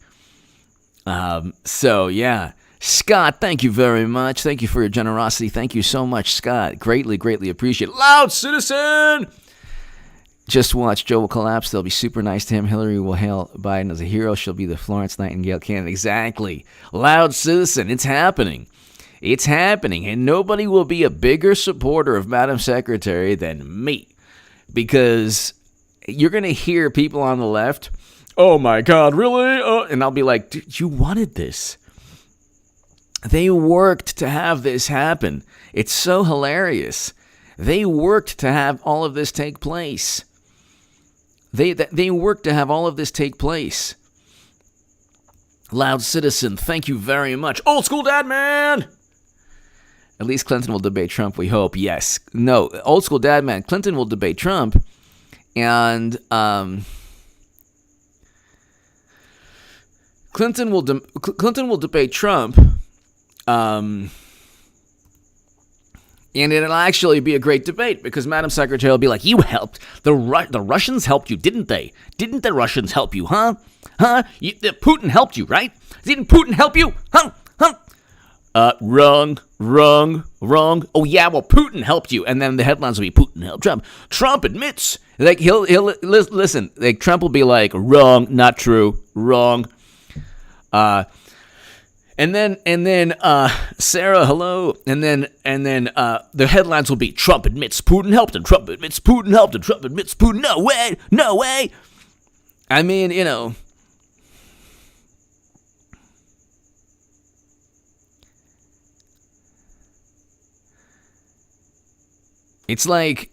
So yeah, Scott, thank you very much. Thank you for your generosity. Thank you so much, Scott. Greatly, greatly appreciate it. Loud citizen! Just watch. Joe will collapse. They'll be super nice to him. Hillary will hail Biden as a hero. She'll be the Florence Nightingale candidate. Exactly. Loud citizen. It's happening. It's happening. And nobody will be a bigger supporter of Madam Secretary than me. Because you're going to hear people on the left, oh my God, really? And I'll be like, dude, you wanted this. They worked to have this happen. It's so hilarious. They worked to have all of this take place. They worked to have all of this take place. Loud citizen, thank you very much. Old school dad man! At least Clinton will debate Trump, we hope. Yes. No, old school dad man. Clinton will debate Trump. And Clinton will debate Trump. And it'll actually be a great debate because Madam Secretary will be like, you helped. The Russians helped you, didn't they? Didn't the Russians help you, huh? Putin helped you, right? Didn't Putin help you? Huh? Wrong. Oh, yeah, well, Putin helped you. And then the headlines will be, Putin helped Trump. Trump admits. Like, he'll listen. Like, Trump will be like, wrong, not true, wrong. And then Sarah, hello. And then the headlines will be Trump admits Putin helped him. Trump admits Putin helped him. Trump admits Putin. No way. I mean, you know. It's like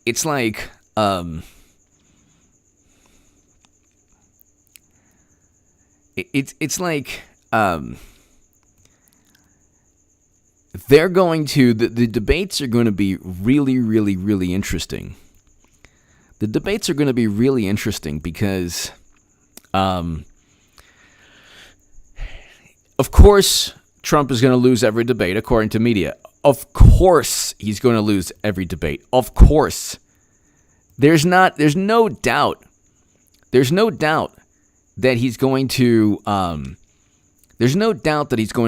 they're going to, the debates are going to be really, really, really interesting. The debates are going to be really interesting because, of course, Trump is going to lose every debate, according to media. Of course, he's going to lose every debate. Of course. There's no doubt that he's going to,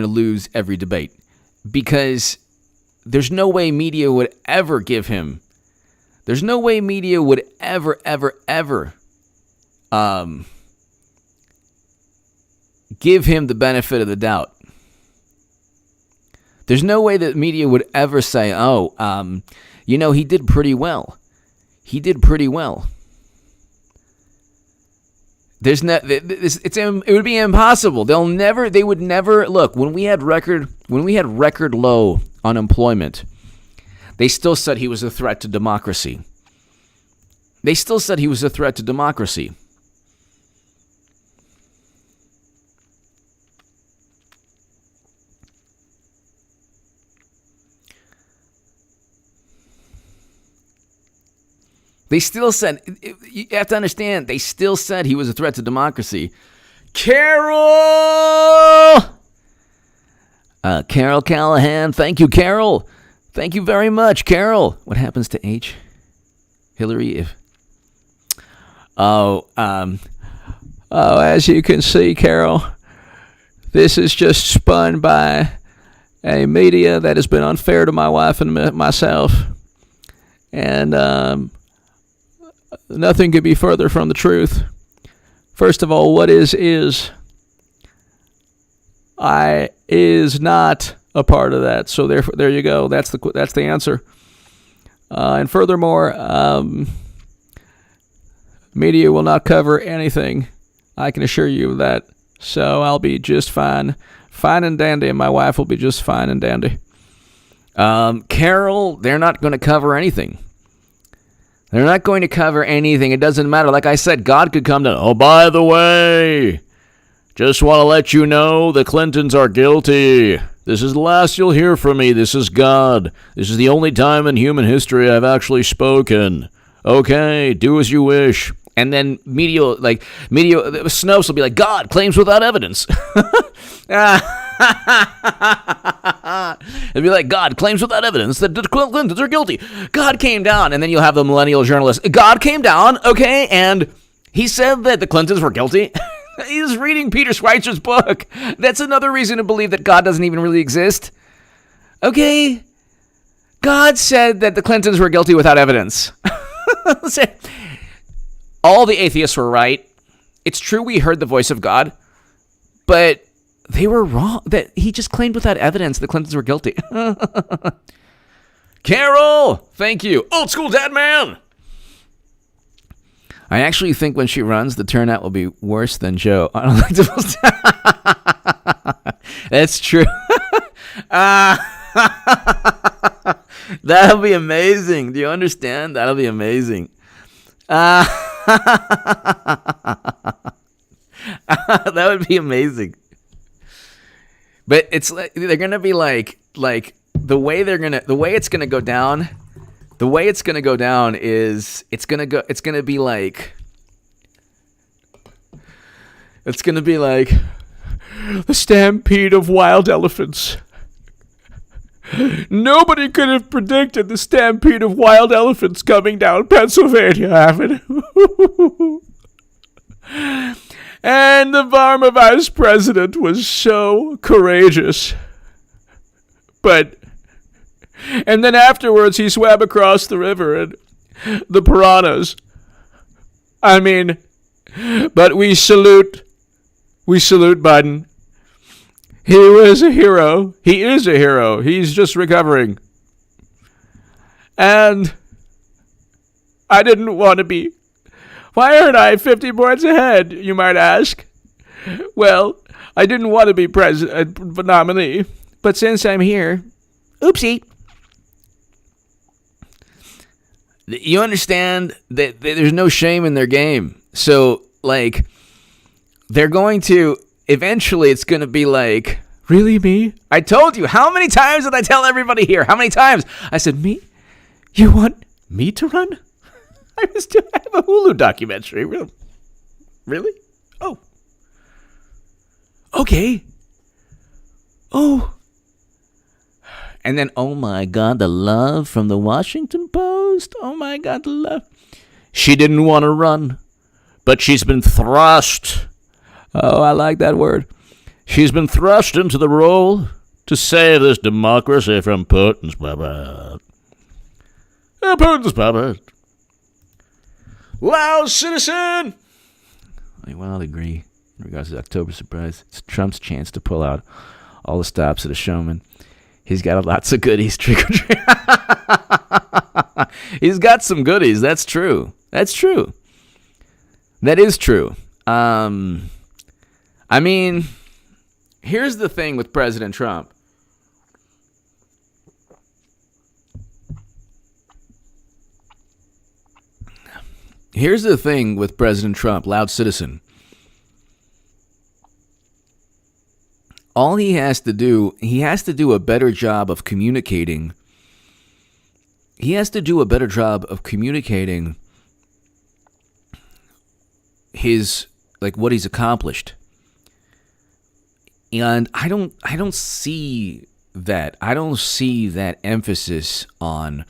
lose every debate. Because there's no way media would ever give him, there's no way media would ever give him the benefit of the doubt. There's no way that media would ever say, he did pretty well. He did pretty well. It would be impossible. They would never look. When we had record low unemployment, they still said he was a threat to democracy. They still said, you have to understand, they still said he was a threat to democracy. Carol Callahan, thank you, Carol. Thank you very much, Carol. What happens to H? Hillary, if... As you can see, Carol, this is just spun by a media that has been unfair to my wife and myself. And nothing could be further from the truth. First of all, what is. I is not a part of that. So therefore, there you go. That's the answer. And furthermore, media will not cover anything. I can assure you of that. So I'll be just fine and dandy, and my wife will be just fine and dandy. Carol, they're not going to cover anything. They're not going to cover anything. It doesn't matter. Like I said, God could come down. Oh, by the way, just want to let you know the Clintons are guilty. This is the last you'll hear from me. This is God. This is the only time in human history I've actually spoken. Okay, do as you wish. And then media, Snopes will be like, God claims without evidence. It'd be like, God claims without evidence that the Clintons are guilty. God came down. And then you'll have the millennial journalist. God came down, okay, and he said that the Clintons were guilty. He's reading Peter Schweizer's book. That's another reason to believe that God doesn't even really exist. Okay? God said that the Clintons were guilty without evidence. All the atheists were right. It's true we heard the voice of God, but they were wrong. That he just claimed without evidence the Clintons were guilty. Carol, thank you. Old school dad man. I actually think when she runs, the turnout will be worse than Joe. I don't like to. That's true. That'll be amazing. Do you understand? That'll be amazing. That would be amazing. But it's like they're gonna be like the way it's gonna go down. The way it's gonna go down is it's gonna be like the stampede of wild elephants. Nobody could have predicted the stampede of wild elephants coming down Pennsylvania Avenue. And the former vice president was so courageous. And then afterwards he swam across the river and the piranhas. But we salute Biden. He was a hero. He is a hero. He's just recovering. And I didn't want to be. Why aren't I 50 points ahead, you might ask? Well, I didn't want to be president nominee. But since I'm here, oopsie. You understand that there's no shame in their game. So, they're going to... Eventually, it's going to be like, really, me? I told you. How many times did I tell everybody here? How many times? I said, me? You want me to run? I have a Hulu documentary. Really? Oh. Okay. Oh. And then, oh my God, the love from the Washington Post. Oh my God, the love. She didn't want to run, but she's been thrust. Oh, I like that word. She's been thrust into the role to save this democracy from Putin's puppet. Putin's puppet. Loud citizen! Well, I'll agree in regards to the October surprise. It's Trump's chance to pull out all the stops of the showman. He's got lots of goodies, trick or treat. He's got some goodies. That's true. That's true. That is true. Here's the thing with President Trump. Here's the thing with President Trump, loud citizen. All he has to do a better job of communicating. He has to do a better job of communicating his, what he's accomplished. And I don't see that. I don't see that emphasis on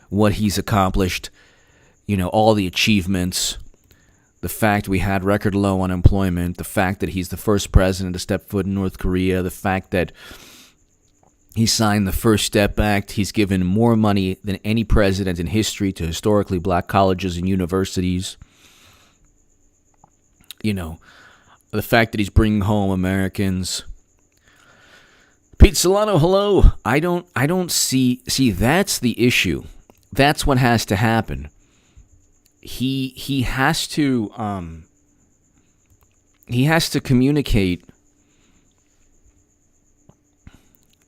what he's accomplished, all the achievements, the fact we had record low unemployment, the fact that he's the first president to step foot in North Korea, the fact that he signed the First Step Act. He's given more money than any president in history to historically black colleges and universities. You know, the fact that he's bringing home Americans. Pete Solano, hello. I don't see that's the issue. That's what has to happen. He has to communicate.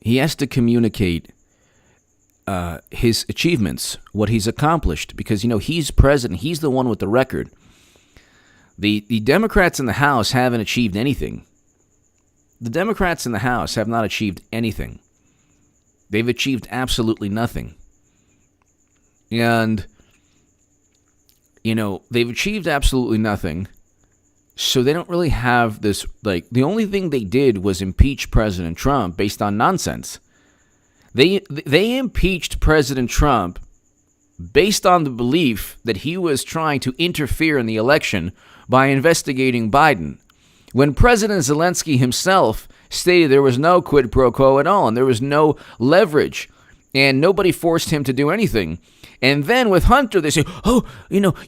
He has to communicate his achievements, what he's accomplished, because he's president. He's the one with the record. The Democrats in the House haven't achieved anything. The Democrats in the House have not achieved anything. They've achieved absolutely nothing. And, they've achieved absolutely nothing. So they don't really have this, the only thing they did was impeach President Trump based on nonsense. They impeached President Trump based on the belief that he was trying to interfere in the election by investigating Biden, when President Zelensky himself stated there was no quid pro quo at all and there was no leverage and nobody forced him to do anything. And then with Hunter, they say,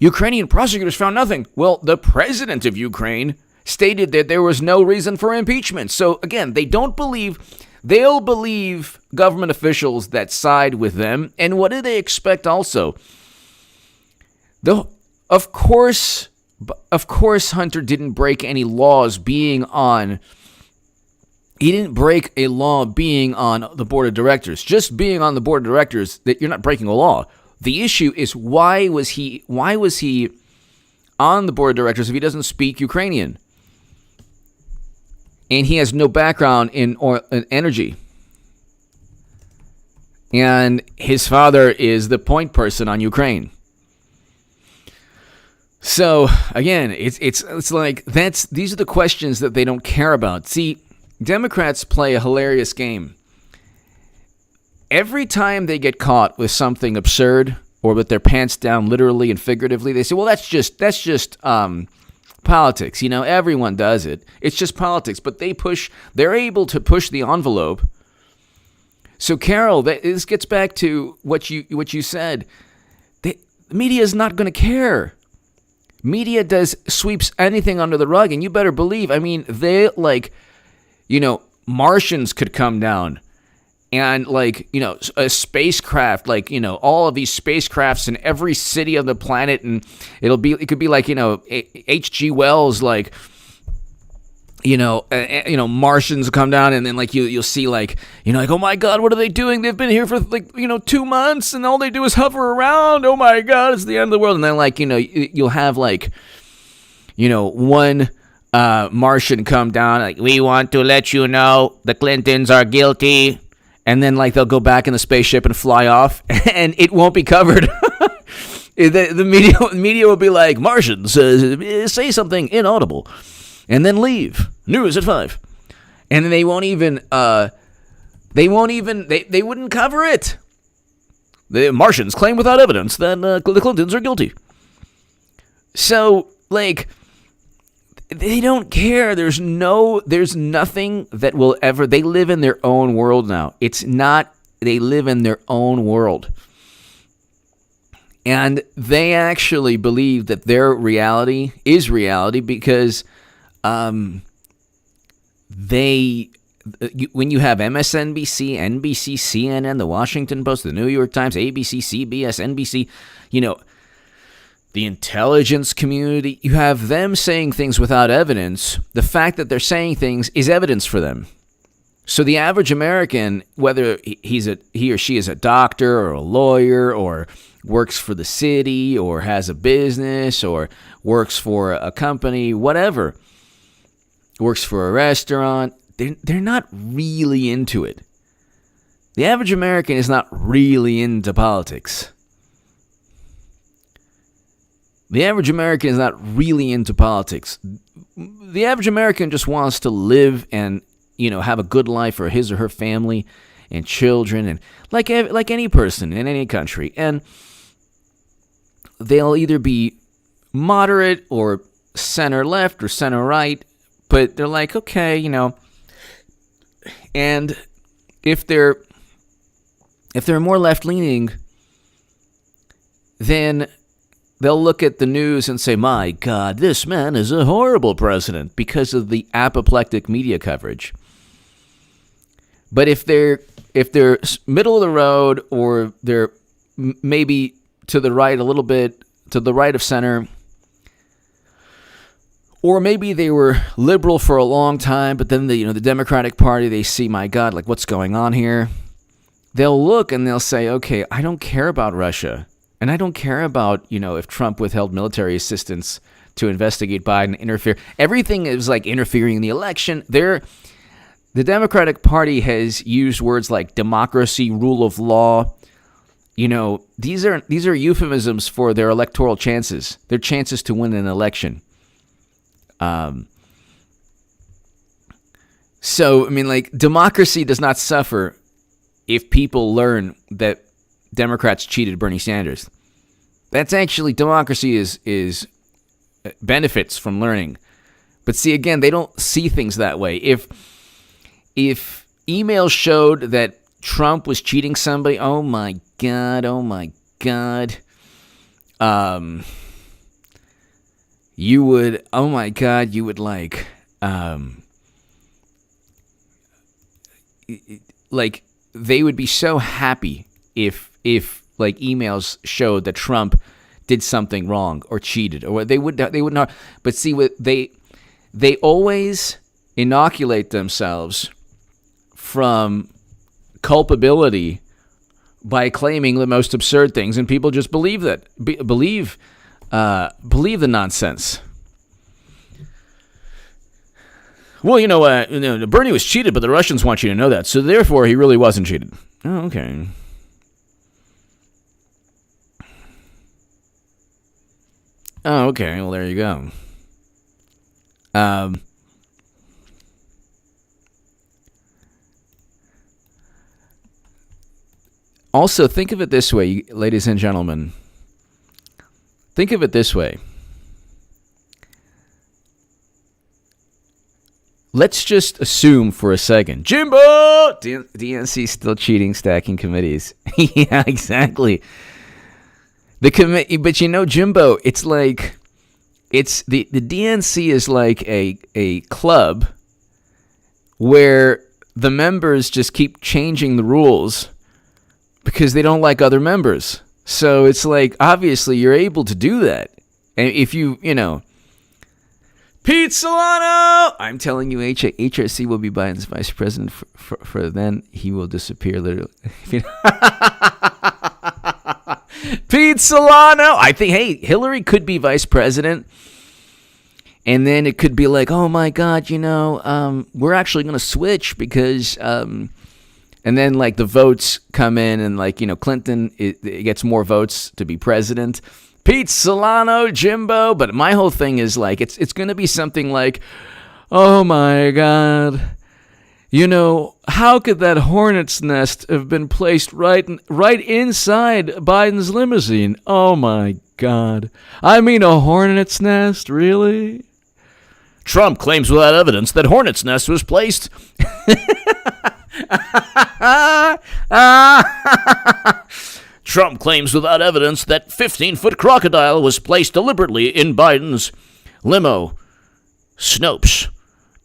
Ukrainian prosecutors found nothing. Well, the president of Ukraine stated that there was no reason for impeachment. So again, they'll believe government officials that side with them. And what do they expect also? Of course, Hunter didn't break any laws He didn't break a law being on the board of directors. Just being on the board of directors, that you're not breaking a law. The issue is why was he on the board of directors if he doesn't speak Ukrainian? And he has no background in energy. And his father is the point person on Ukraine. So again, it's like these are the questions that they don't care about. See, Democrats play a hilarious game. Every time they get caught with something absurd or with their pants down literally and figuratively, they say, well, that's just politics. Everyone does it. It's just politics. But they're able to push the envelope. So, Carol, this gets back to what you said. The media is not going to care. Media sweeps anything under the rug, and you better believe, Martians could come down. And a spacecraft, all of these spacecrafts in every city of the planet, and it could be like H.G. Wells, Martians come down, and then you'll see oh my God, what are they doing? They've been here for 2 months, and all they do is hover around. Oh my God, it's the end of the world. And then you'll have one Martian come down, we want to let you know the Clintons are guilty. And then, they'll go back in the spaceship and fly off, and it won't be covered. the media will be like, Martians, say something inaudible, and then leave. News at 5. And then they wouldn't cover it. The Martians claim without evidence that the Clintons are guilty. So, they don't care. There's nothing that will ever. They live in their own world now. They live in their own world. And they actually believe that their reality is reality because when you have MSNBC, NBC, CNN, The Washington Post, The New York Times, ABC, CBS, NBC, the intelligence community, you have them saying things without evidence. The fact that they're saying things is evidence for them. So the average American, whether he or she is a doctor or a lawyer or works for the city or has a business or works for a company, whatever, works for a restaurant, they're not really into it. The average American is not really into politics. The average American is not really into politics. The average American just wants to live and, have a good life for his or her family and children, and like any person in any country. And they'll either be moderate or center left or center right, but they're like, okay, and if they're more left leaning, then they'll look at the news and say, my God, this man is a horrible president, because of the apoplectic media coverage. But if they're middle of the road, or they're maybe to the right a little bit, to the right of center, or maybe they were liberal for a long time, but then the Democratic Party, they see, my God, like, what's going on here? They'll look and they'll say, okay, I don't care about Russia. And I don't care about, if Trump withheld military assistance to investigate Biden, interfere. Everything is like interfering in the election. The Democratic Party has used words like democracy, rule of law. These are euphemisms for their electoral chances, their chances to win an election. So, democracy does not suffer if people learn that Democrats cheated Bernie Sanders. That's actually, democracy is benefits from learning. But see, again, they don't see things that way. If emails showed that Trump was cheating somebody, oh my God. You would they would be so happy if emails showed that Trump did something wrong or cheated, or they would not. But see, what they always inoculate themselves from culpability by claiming the most absurd things, and people just believe that. Believe the nonsense. Well, Bernie was cheated, but the Russians want you to know that, so therefore he really wasn't cheated. Oh, okay. Oh, okay. Well, there you go. Also, think of it this way, ladies and gentlemen. Think of it this way. Let's just assume for a second, Jimbo, DNC still cheating, stacking committees. Yeah, exactly. The committee, but Jimbo, it's like, it's the DNC is like a club where the members just keep changing the rules because they don't like other members. So it's like, obviously you're able to do that. And if Pete Solano, I'm telling you, HRC will be Biden's vice president for then. He will disappear literally. Pete Solano. I think, hey, Hillary could be vice president. And then it could be like, oh my God, we're actually going to switch because, and then like the votes come in and like, Clinton it gets more votes to be president. Pete Solano, Jimbo. But my whole thing is like, it's going to be something like, oh my God, how could that hornet's nest have been placed right inside Biden's limousine? Oh my God. I mean, a hornet's nest, really? Trump claims without evidence that hornet's nest was placed. Trump claims without evidence that 15-foot crocodile was placed deliberately in Biden's limo. Snopes.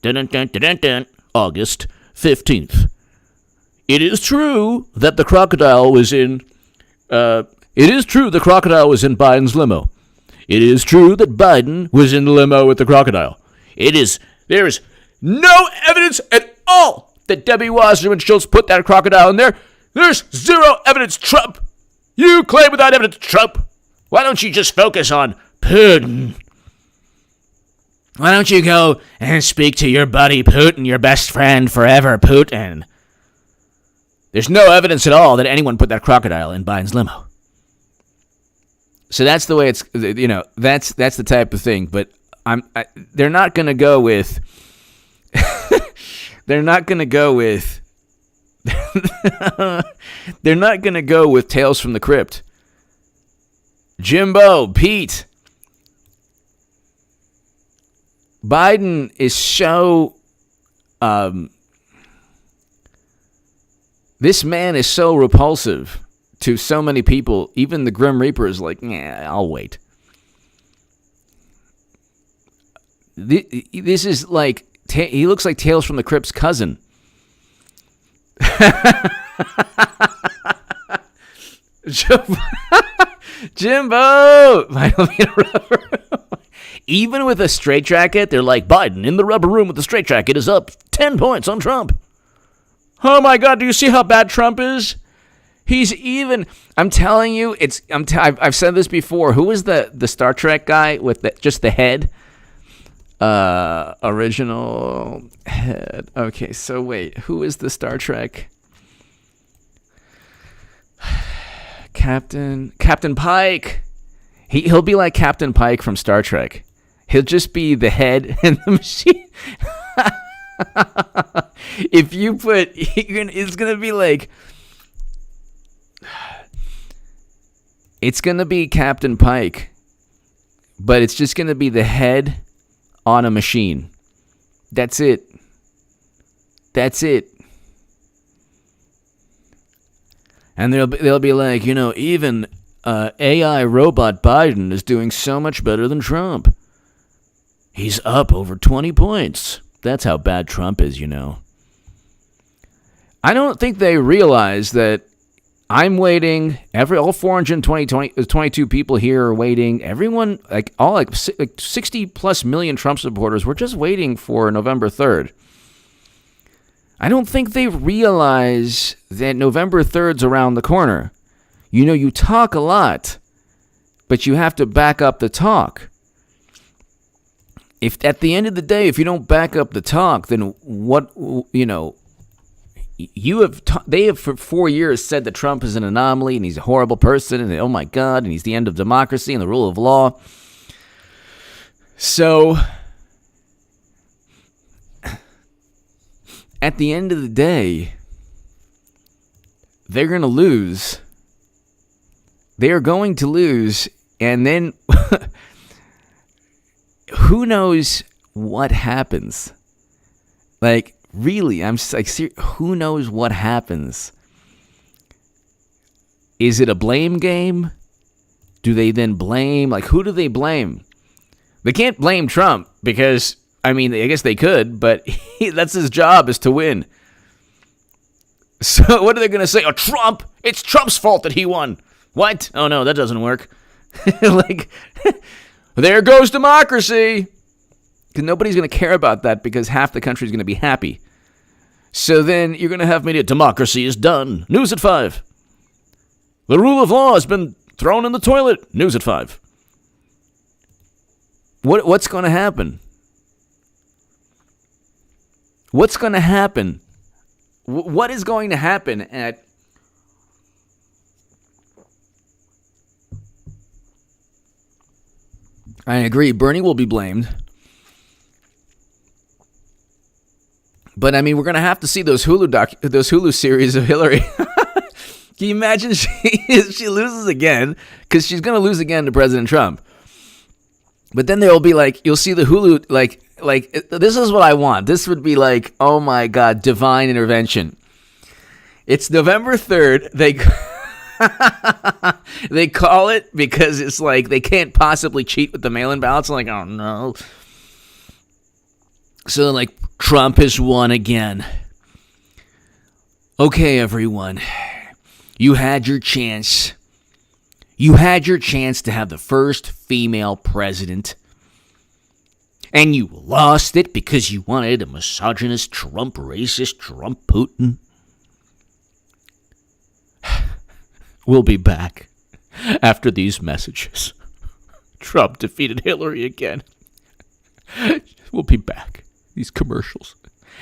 Dun-dun-dun-dun-dun. August 15th. It is true that the crocodile was in... It is true the crocodile was in Biden's limo. It is true that Biden was in the limo with the crocodile. There is no evidence at all that Debbie Wasserman Schultz put that crocodile in there. There's zero evidence, Trump. You claim without evidence, Trump. Why don't you just focus on Putin? Why don't you go and speak to your buddy Putin, your best friend forever, Putin? There's no evidence at all that anyone put that crocodile in Biden's limo. So that's the way it's, that's the type of thing. But they're not going to go with, they're not going to go with Tales from the Crypt. Jimbo, Pete, Biden is so... this man is so repulsive to so many people. Even the Grim Reaper is like, I'll wait. This is like... he looks like Tales from the Crypt's cousin. Jimbo! Even with a straitjacket, they're like, Biden in the rubber room with the straitjacket is up 10 points on Trump. Oh my God, do you see how bad Trump is? He's even, I'm telling you, I've said this before. Who is the Star Trek guy with just the head? Original head. Okay, so wait, who is the Star Trek? Captain Pike. He'll be like Captain Pike from Star Trek. He'll just be the head and the machine. If you put, it's gonna be like, it's gonna be Captain Pike, but it's just gonna be the head on a machine. That's it. And they'll be like, even AI robot Biden is doing so much better than Trump. He's up over 20 points. That's how bad Trump is, I don't think they realize that I'm waiting. All 422 people here are waiting. Everyone, like 60 plus million Trump supporters, we're just waiting for November 3rd. I don't think they realize that November 3rd's around the corner. You talk a lot, but you have to back up the talk. If at the end of the day, if you don't back up the talk, then what, they have for 4 years said that Trump is an anomaly and he's a horrible person and oh my God, and he's the end of democracy and the rule of law. So at the end of the day, they're going to lose. They are going to lose, and then who knows what happens? Like, really, I'm just like, who knows what happens? Is it a blame game? Do they then blame? Like, who do they blame? They can't blame Trump because, I guess they could, but that's his job, is to win. So what are they going to say? Oh, Trump! It's Trump's fault that he won. What? Oh, no, that doesn't work. Like, there goes democracy. Because nobody's going to care about that because half the country is going to be happy. So then you're going to have media. Democracy is done. News at 5. The rule of law has been thrown in the toilet. News at 5. What's going to happen? What's going to happen? What is going to happen at... I agree. Bernie will be blamed. But, we're going to have to see those Hulu series of Hillary. Can you imagine she loses again? Because she's going to lose again to President Trump. But then there will be you'll see the Hulu, this is what I want. This would be like, oh my God, divine intervention. It's November 3rd. They call it because it's like they can't possibly cheat with the mail-in ballots. I'm like, oh no. So Trump has won again. Okay, everyone. You had your chance. You had your chance to have the first female president. And you lost it because you wanted a misogynist Trump, racist Trump Putin. We'll be back after these messages. Trump defeated Hillary again. We'll be back. These commercials.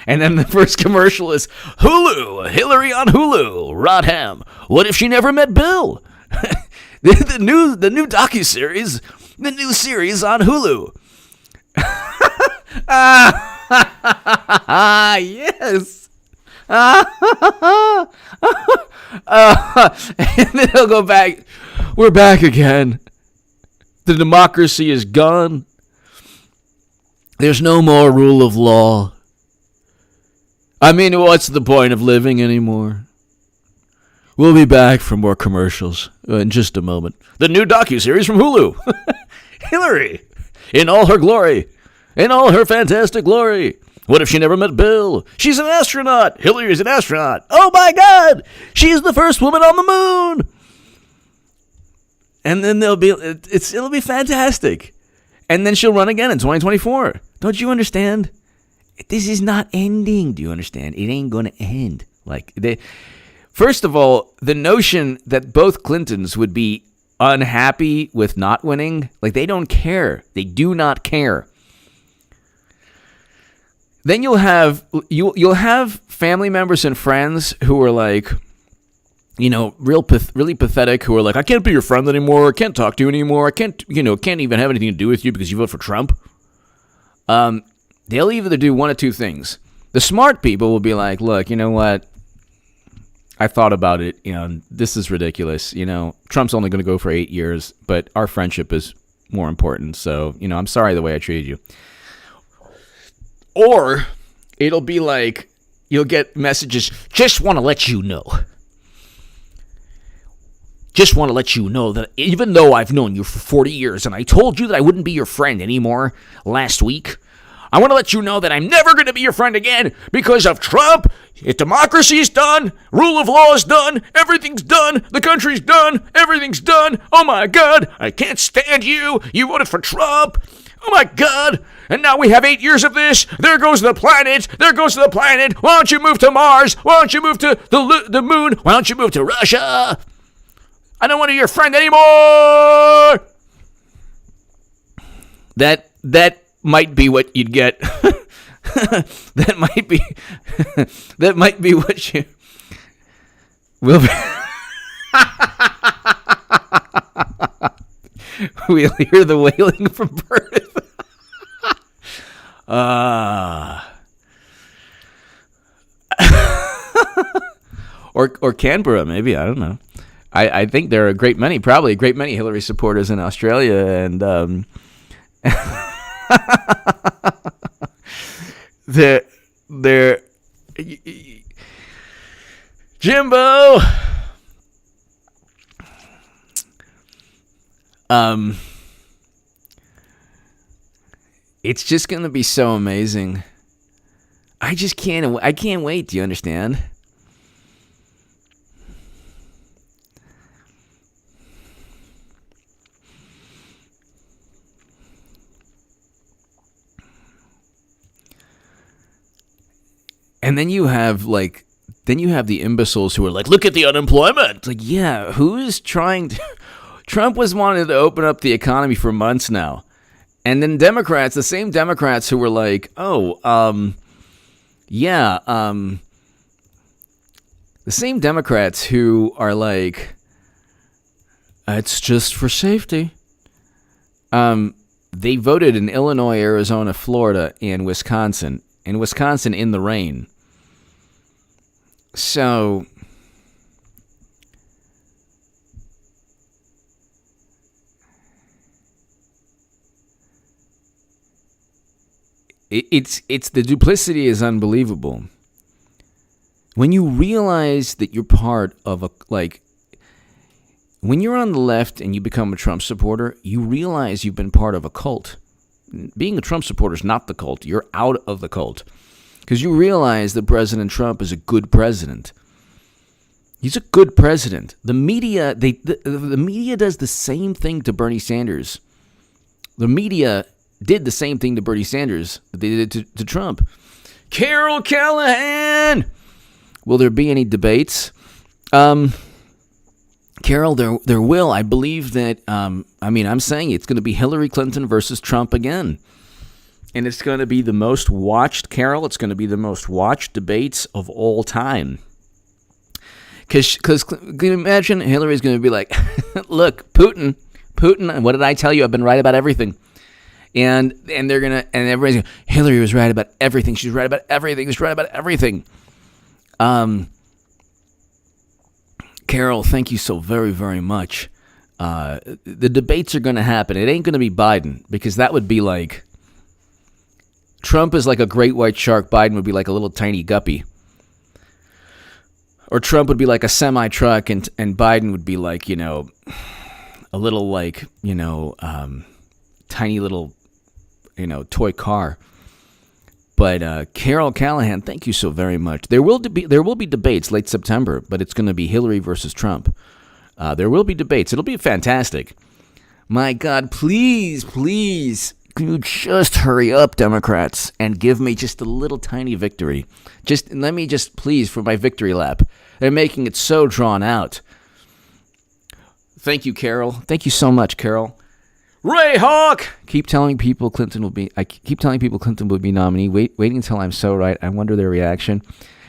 And then the first commercial is Hulu, Hillary on Hulu, Rodham. What if she never met Bill? the new docuseries, the new series on Hulu. Yes. And then he'll go back. We're back again. The democracy is gone. There's no more rule of law. I mean, what's the point of living anymore? We'll be back for more commercials in just a moment. The new docuseries from Hulu. Hillary, in all her glory. In all her fantastic glory. What if she never met Bill? She's an astronaut. Hillary's an astronaut. Oh my God! She's the first woman on the moon. And then it'll be fantastic. And then she'll run again in 2024. Don't you understand? This is not ending. Do you understand? It ain't going to end. First of all, the notion that both Clintons would be unhappy with not winning, they don't care. They do not care. Then you'll have family members and friends who are really pathetic, who are like, I can't be your friend anymore. I can't talk to you anymore. I can't even have anything to do with you because you vote for Trump. They'll either do one of two things. The smart people will be like, look, you know what? I thought about it. This is ridiculous. Trump's only going to go for 8 years, but our friendship is more important. So, I'm sorry the way I treated you. Or it'll be like, you'll get messages, just want to let you know. Just want to let you know that even though I've known you for 40 years and I told you that I wouldn't be your friend anymore last week, I want to let you know that I'm never going to be your friend again because of Trump. Democracy's done. Rule of law is done. Everything's done. The country's done. Everything's done. Oh my God. I can't stand you. You voted for Trump. Oh my God. And now we have 8 years of this. There goes the planet. There goes the planet. Why don't you move to Mars? Why don't you move to the moon? Why don't you move to Russia? I don't want to be your friend anymore. That might be what you'd get. that might be what you will be. We'll hear the wailing from Perth. Or Canberra, maybe. I don't know. I think there are probably a great many Hillary supporters in Australia, and they're Jimbo. It's just gonna be so amazing. I can't wait. Do you understand? And then you have the imbeciles who are like, look at the unemployment. It's like, yeah, who's trying to... Trump was wanting to open up the economy for months now. And then Democrats, the same Democrats who were like, the same Democrats who are like, it's just for safety. They voted in Illinois, Arizona, Florida, and Wisconsin. In Wisconsin, in the rain. So, it's the duplicity is unbelievable. When you realize that you're part of when you're on the left and you become a Trump supporter, you realize you've been part of a cult. Being a Trump supporter is not the cult. You're out of the cult. Because you realize that President Trump is a good president. He's a good president. The media, the media does the same thing to Bernie Sanders. The media did the same thing to Bernie Sanders that they did to Trump. Carol Callahan! Will there be any debates? Carol, there will. I believe that, I'm saying it's going to be Hillary Clinton versus Trump again. And it's going to be the most watched, Carol, it's going to be the most watched debates of all time. Because can you imagine Hillary's going to be like, look, Putin, what did I tell you? I've been right about everything. And they're going to, and everybody's going, Hillary was right about everything. She's right about everything. She's right about everything. Carol, thank you so very, very much. The debates are going to happen. It ain't going to be Biden, because that would be like, Trump is like a great white shark. Biden would be like a little tiny guppy. Or Trump would be like a semi-truck, and Biden would be like, a little like, tiny little, toy car. But Carol Callahan, thank you so very much. There will be debates late September, but it's going to be Hillary versus Trump. There will be debates. It'll be fantastic. My God, please, can you just hurry up, Democrats, and give me just a little tiny victory? Let me please, for my victory lap. They're making it so drawn out. Thank you, Carol. Thank you so much, Carol. Ray Hawk! I keep telling people Clinton will be nominee. Waiting until I'm so right. I wonder their reaction.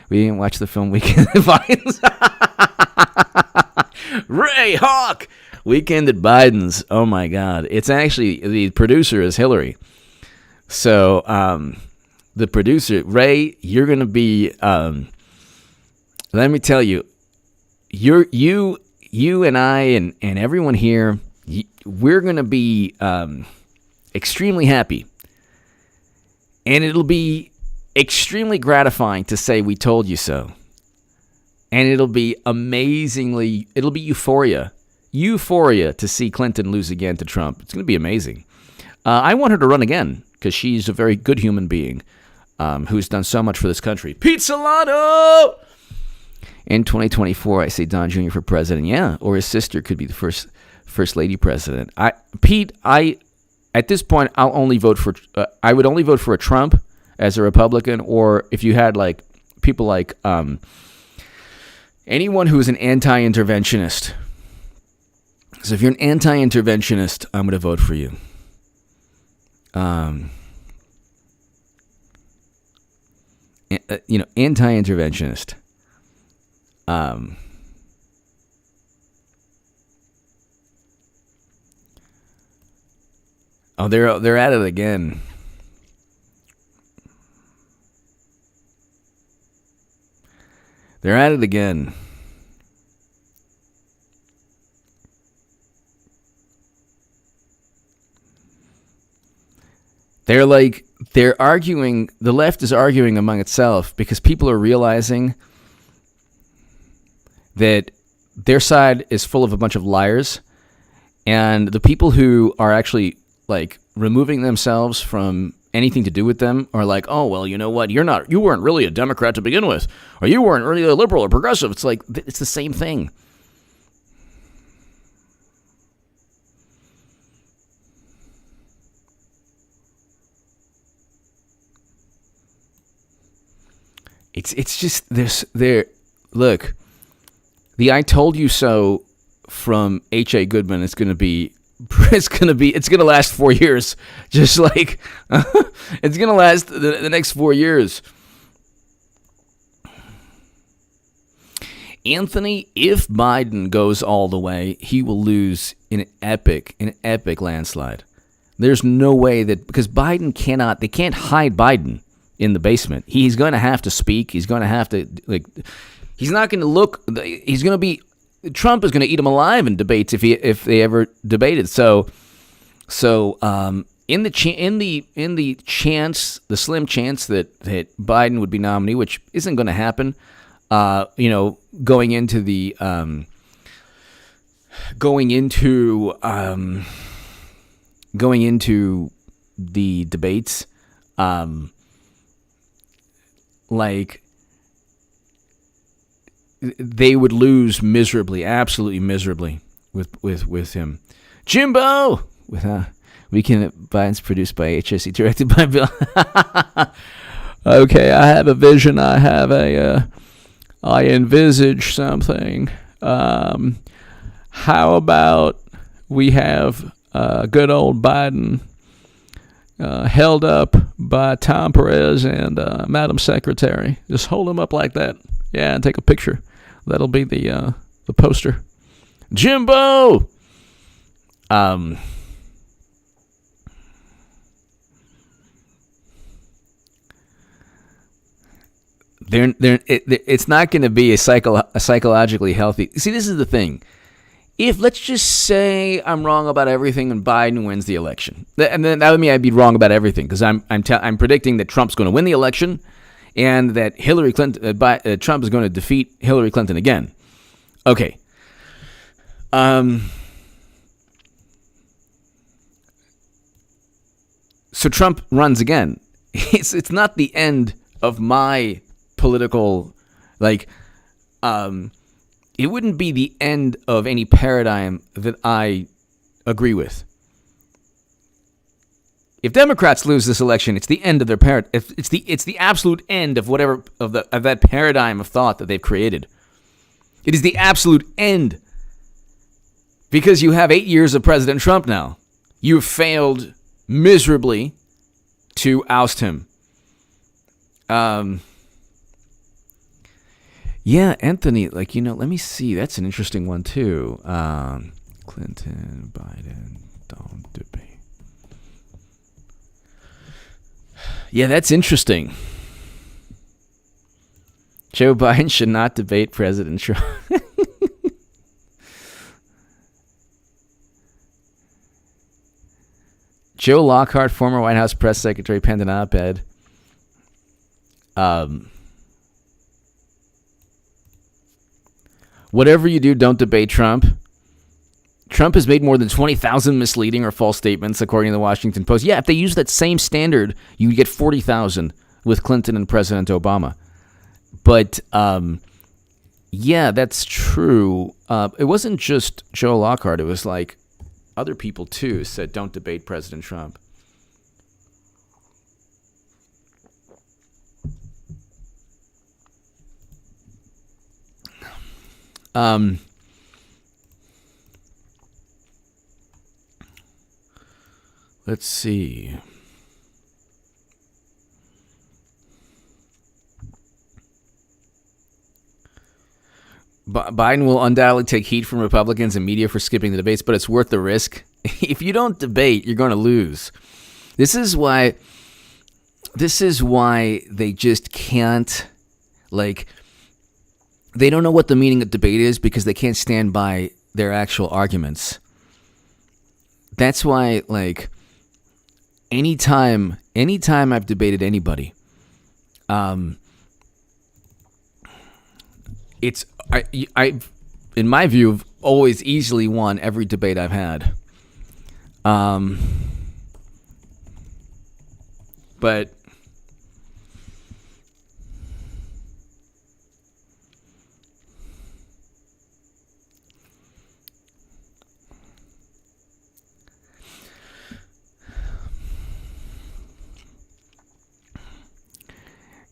We didn't watch the film Weekend at Biden's. Ray Hawk! Weekend at Biden's. Oh my God. It's actually, the producer is Hillary. So, the producer, Ray, you're going to be, let me tell you, you and I and everyone here, we're going to be extremely happy. And it'll be extremely gratifying to say we told you so. And it'll be it'll be euphoria to see Clinton lose again to Trump. It's going to be amazing. I want her to run again because she's a very good human being who's done so much for this country. Pete Solano! In 2024, I say Don Jr. for president. Yeah, or his sister could be the first lady president. Pete, at this point, I would only vote for a Trump as a Republican, or if you had like people like anyone who is an anti-interventionist. So if you're an anti-interventionist, I'm going to vote for you. Anti-interventionist. They're at it again. They're at it again. They're arguing, the left is arguing among itself because people are realizing that their side is full of a bunch of liars, and the people who are actually like removing themselves from anything to do with them are like, oh, well, you know what? You weren't really a Democrat to begin with, or you weren't really a liberal or progressive. It's like, it's the same thing. It's just look, the "I told you so" from H.A. Goodman is going to last 4 years. Just like it's going to last the next 4 years. Anthony, if Biden goes all the way, he will lose in an epic landslide. There's no way because Biden they can't hide Biden in the basement. He's going to have to speak. He's going to have to, he's not going to look, he's going to be, Trump is going to eat him alive in debates if they ever debated. So in the slim chance that Biden would be nominee, which isn't going to happen, going into the debates, they would lose miserably, absolutely miserably with him. Jimbo with Weekend Biden's produced by HSE, directed by Bill. Okay, I have a vision. I envisage something. How about we have good old Biden held up by Tom Perez and Madam Secretary. Just hold him up like that. Yeah, and take a picture. That'll be the poster. Jimbo! It's not going to be a psychologically healthy. See, this is the thing. let's just say I'm wrong about everything and Biden wins the election, and then that would mean I'd be wrong about everything because I'm predicting that Trump's going to win the election, and that Trump is going to defeat Hillary Clinton again. Okay. So Trump runs again. It's not the end of my political, it wouldn't be the end of any paradigm that I agree with. If Democrats lose this election, it's the end of their it's the absolute end of whatever of that paradigm of thought that they've created. It is the absolute end. Because you have 8 years of President Trump now. You've failed miserably to oust him. Yeah, Anthony, let me see. That's an interesting one, too. Clinton, Biden, don't debate. Yeah, that's interesting. Joe Biden should not debate President Trump. Joe Lockhart, former White House press secretary, penned an op-ed. Whatever you do, don't debate Trump. Trump has made more than 20,000 misleading or false statements, according to the Washington Post. Yeah, if they use that same standard, you would get 40,000 with Clinton and President Obama. But, yeah, that's true. It wasn't just Joe Lockhart. It was other people, too, said don't debate President Trump. Let's see. Biden will undoubtedly take heat from Republicans and media for skipping the debates, but it's worth the risk. If you don't debate, you're going to lose. This is why they just can't, they don't know what the meaning of debate is because they can't stand by their actual arguments. That's why, anytime I've debated anybody, I in my view, have always easily won every debate I've had. But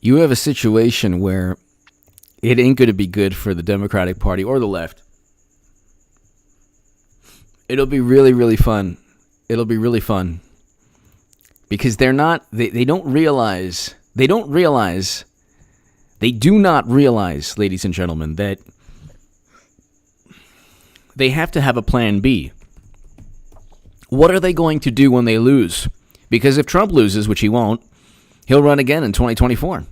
you have a situation where it ain't going to be good for the Democratic Party or the left. It'll be really, really fun. It'll be really fun. Because they do not realize, ladies and gentlemen, that they have to have a plan B. What are they going to do when they lose? Because if Trump loses, which he won't, he'll run again in 2024.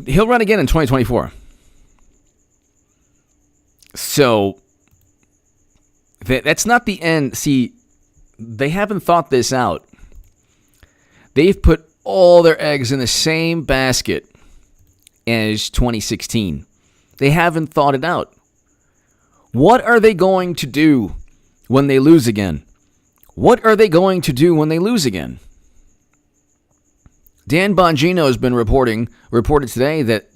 He'll run again in 2024. So that's not the end. See, they haven't thought this out. They've put all their eggs in the same basket as 2016. They haven't thought it out. What are they going to do when they lose again? What are they going to do when they lose again? Dan Bongino has been reported today that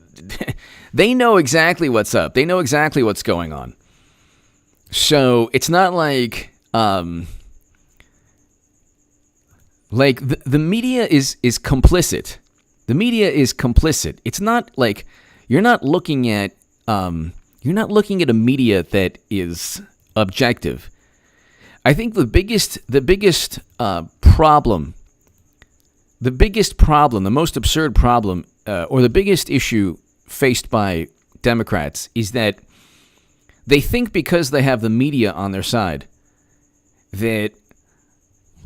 they know exactly what's up. They know exactly what's going on. So it's not like the media is complicit. The media is complicit. It's not like you're not looking at a media that is objective. I think the biggest problem, the most absurd problem, or the biggest issue faced by Democrats is that they think because they have the media on their side, that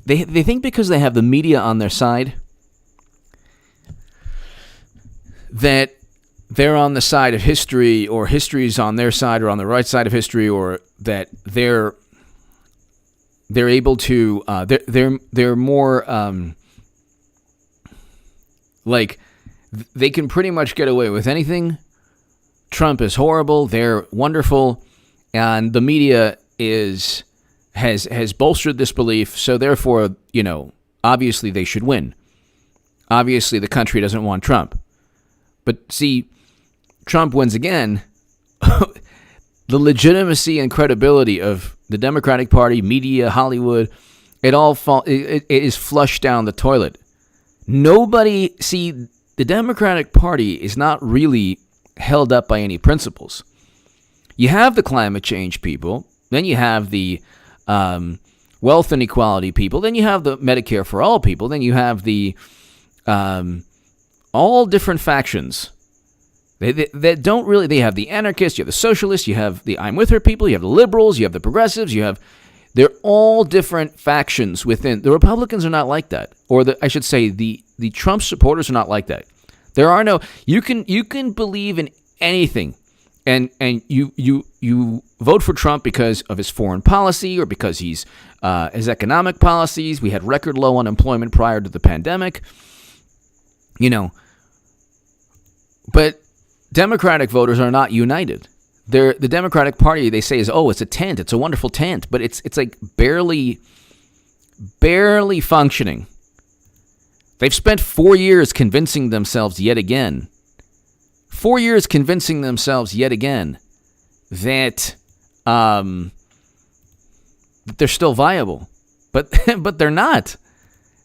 they think because they have the media on their side, that they're on the side of history, or history's on their side, or on the right side of history, or that they're able to they're more like they can pretty much get away with anything. Trump is horrible, they're wonderful, and the media has bolstered this belief, so therefore, obviously they should win. Obviously the country doesn't want Trump. But see, Trump wins again. The legitimacy and credibility of the Democratic Party, media, Hollywood, it is flushed down the toilet. The Democratic Party is not really held up by any principles. You have the climate change people, then you have the wealth inequality people, then you have the Medicare for all people, then you have the all different factions. They don't really. They have the anarchists, you have the socialists, you have the I'm with her people, you have the liberals, you have the progressives, they're all different factions within. The Republicans are not like that, or I should say the Trump supporters are not like that. There are no. You can believe in anything, and you vote for Trump because of his foreign policy or because his economic policies. We had record low unemployment prior to the pandemic. But Democratic voters are not united. The Democratic Party, they say, it's a tent. It's a wonderful tent, but it's like barely functioning. They've spent 4 years convincing themselves yet again. 4 years convincing themselves yet again that they're still viable, but they're not.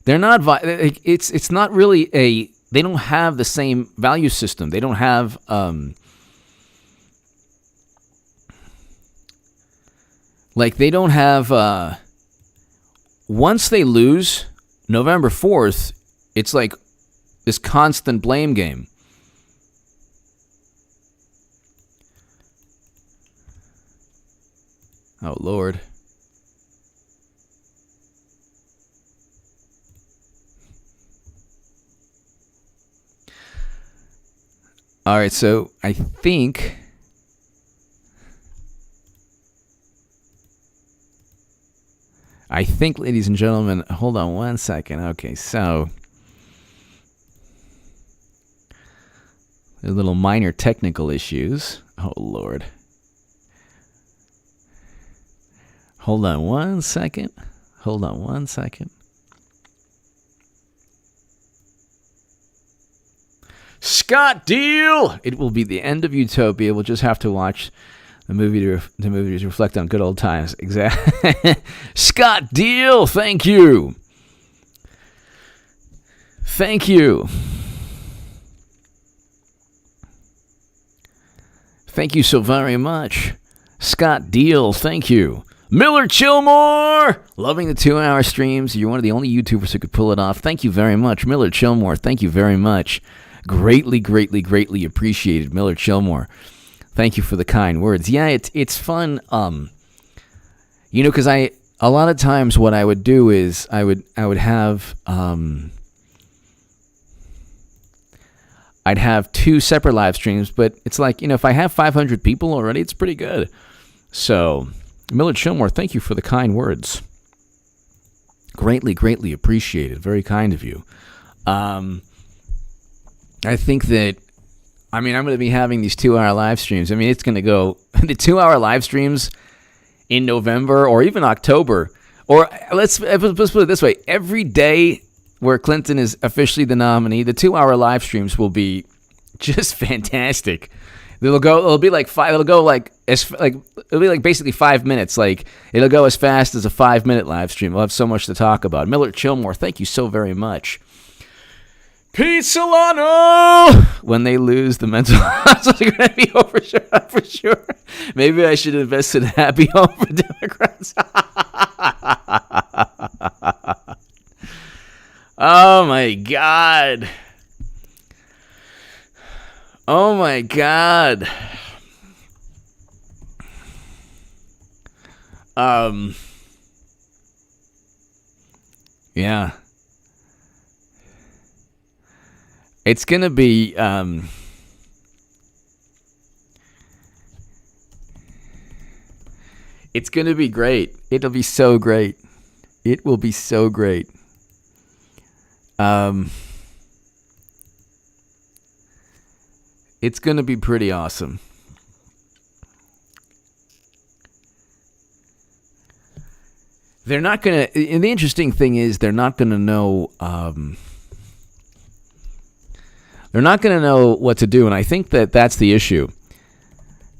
They're not. It's not really a. They don't have the same value system. They don't have. They don't have. Once they lose November 4th, it's like this constant blame game. Oh, Lord. All right, so I think ladies and gentlemen, hold on one second. Okay, so there's little minor technical issues. Oh, Lord. Hold on one second. Scott Deal! It will be the end of Utopia. We'll just have to watch the movie to reflect on good old times. Exactly. Scott Deal, thank you. Thank you. Thank you so very much. Scott Deal, thank you. Miller Chillmore, loving the 2-hour streams. You're one of the only YouTubers who could pull it off. Thank you very much. Miller Chillmore, thank you very much. Greatly, greatly, greatly appreciated, Miller Chillmore. Thank you for the kind words. Yeah, it's fun. Because a lot of times what I would do is I would have I'd have 2 separate live streams, but it's like, if I have 500 people already, it's pretty good. So, Miller Chillmore, thank you for the kind words. Greatly, greatly appreciated. Very kind of you. I think that, I'm going to be having these 2-hour live streams. It's going to go, the 2-hour live streams in November or even October, or let's put it this way, every day where Clinton is officially the nominee, the 2-hour live streams will be just fantastic. It'll be like basically 5 minutes. Like, it'll go as fast as a 5-minute live stream. We'll have so much to talk about. Miller Chillmore, thank you so very much. Pete Solano! When they lose, the mental hospitals are going to be over for sure. Maybe I should invest in Happy Home for Democrats. Oh, my God. Oh, my God. Yeah. It's going to be, It's going to be great. It'll be so great. It will be so great. It's going to be pretty awesome. They're not going to, and the interesting thing is they're not going to know, they're not going to know what to do, and I think that that's the issue.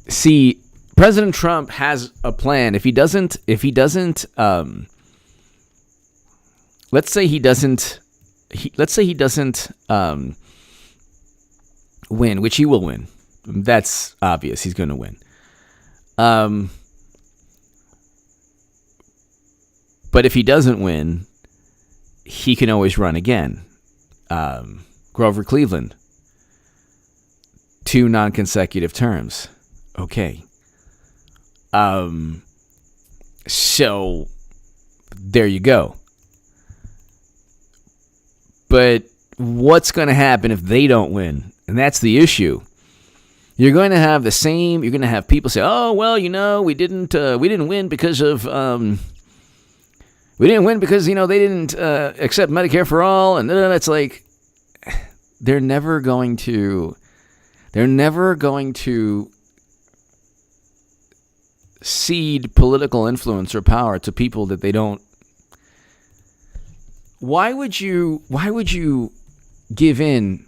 See, President Trump has a plan. If he doesn't, let's say he doesn't win, which he will win. That's obvious. He's going to win. But if he doesn't win, he can always run again. Grover Cleveland, 2 non-consecutive terms. Okay. So there you go. But what's going to happen if they don't win? And that's the issue. You're going to have you're going to have people say, "Oh, well, we didn't win because of they didn't accept Medicare for all." And it's like they're never going to cede political influence or power to people that they don't. Why would you give in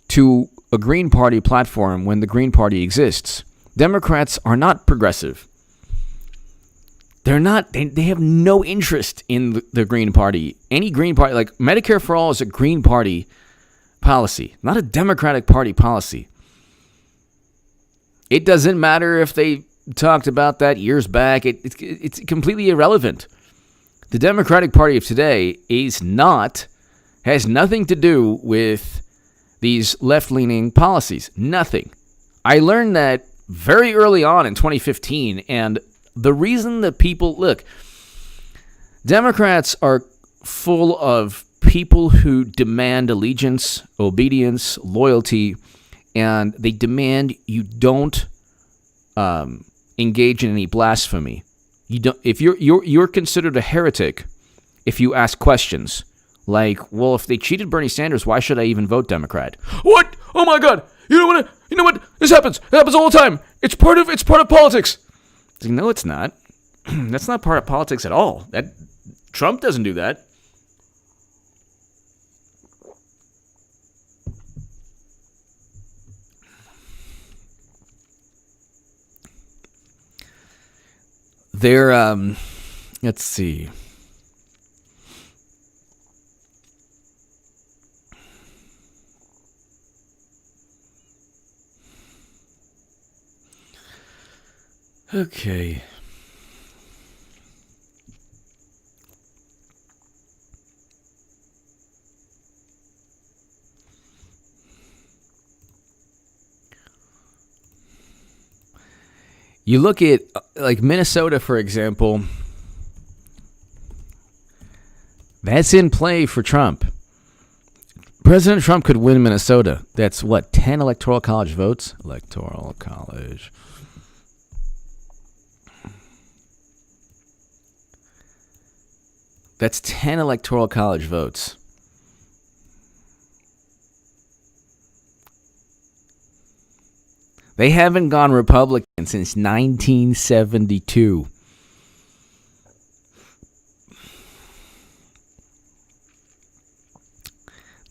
to a Green Party platform when the Green Party exists? Democrats are not progressive. They're not. They have no interest in the Green Party. Any Green Party, like Medicare for all, is a Green Party policy, not a Democratic Party policy. It doesn't matter if they talked about that years back. It's completely irrelevant. The Democratic Party of today has nothing to do with these left-leaning policies. Nothing. I learned that very early on in 2015, and the reason that Democrats are full of people who demand allegiance, obedience, loyalty, and they demand you don't engage in any blasphemy. You don't. If you're considered a heretic if you ask questions like, well, if they cheated Bernie Sanders, why should I even vote Democrat? What? Oh my God! You know what? This happens. It happens all the time. It's part of politics. It's like, no, it's not. That's not part of politics at all. Trump doesn't do that. Let's see. Okay. You look at, like, Minnesota, for example. That's in play for Trump. President Trump could win Minnesota. That's, 10 Electoral College votes? Electoral College. That's 10 Electoral College votes. They haven't gone Republican since 1972.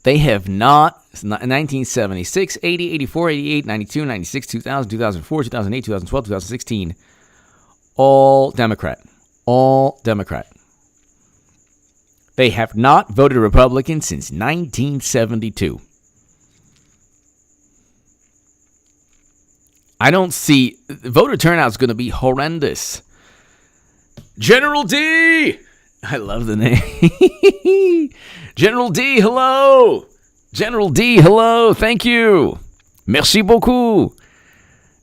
They have not. 1976, 80, 84, 88, 92, 96, 2000, 2004, 2008, 2012, 2016. All Democrat. All Democrat. They have not voted Republican since 1972. I don't see. Voter turnout is going to be horrendous. General D! I love the name. General D, hello. General D, hello. Thank you. Merci beaucoup.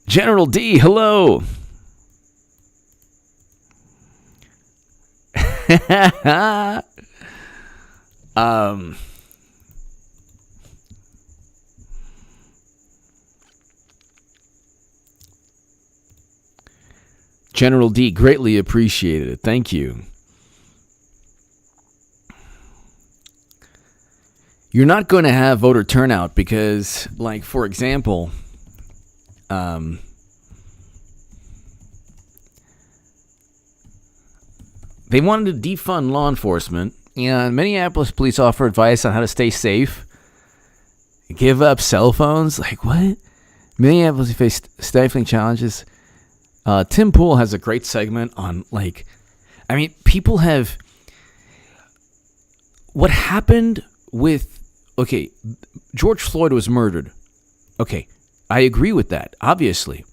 General D, hello. General D, greatly appreciated. Thank you. You're not going to have voter turnout because, like, for example, they wanted to defund law enforcement, and Minneapolis police offer advice on how to stay safe. Give up cell phones? Like, what? Minneapolis faced stifling challenges. Tim Pool has a great segment on, like, I mean, people have... What happened with... Okay, George Floyd was murdered. Okay, I agree with that, obviously.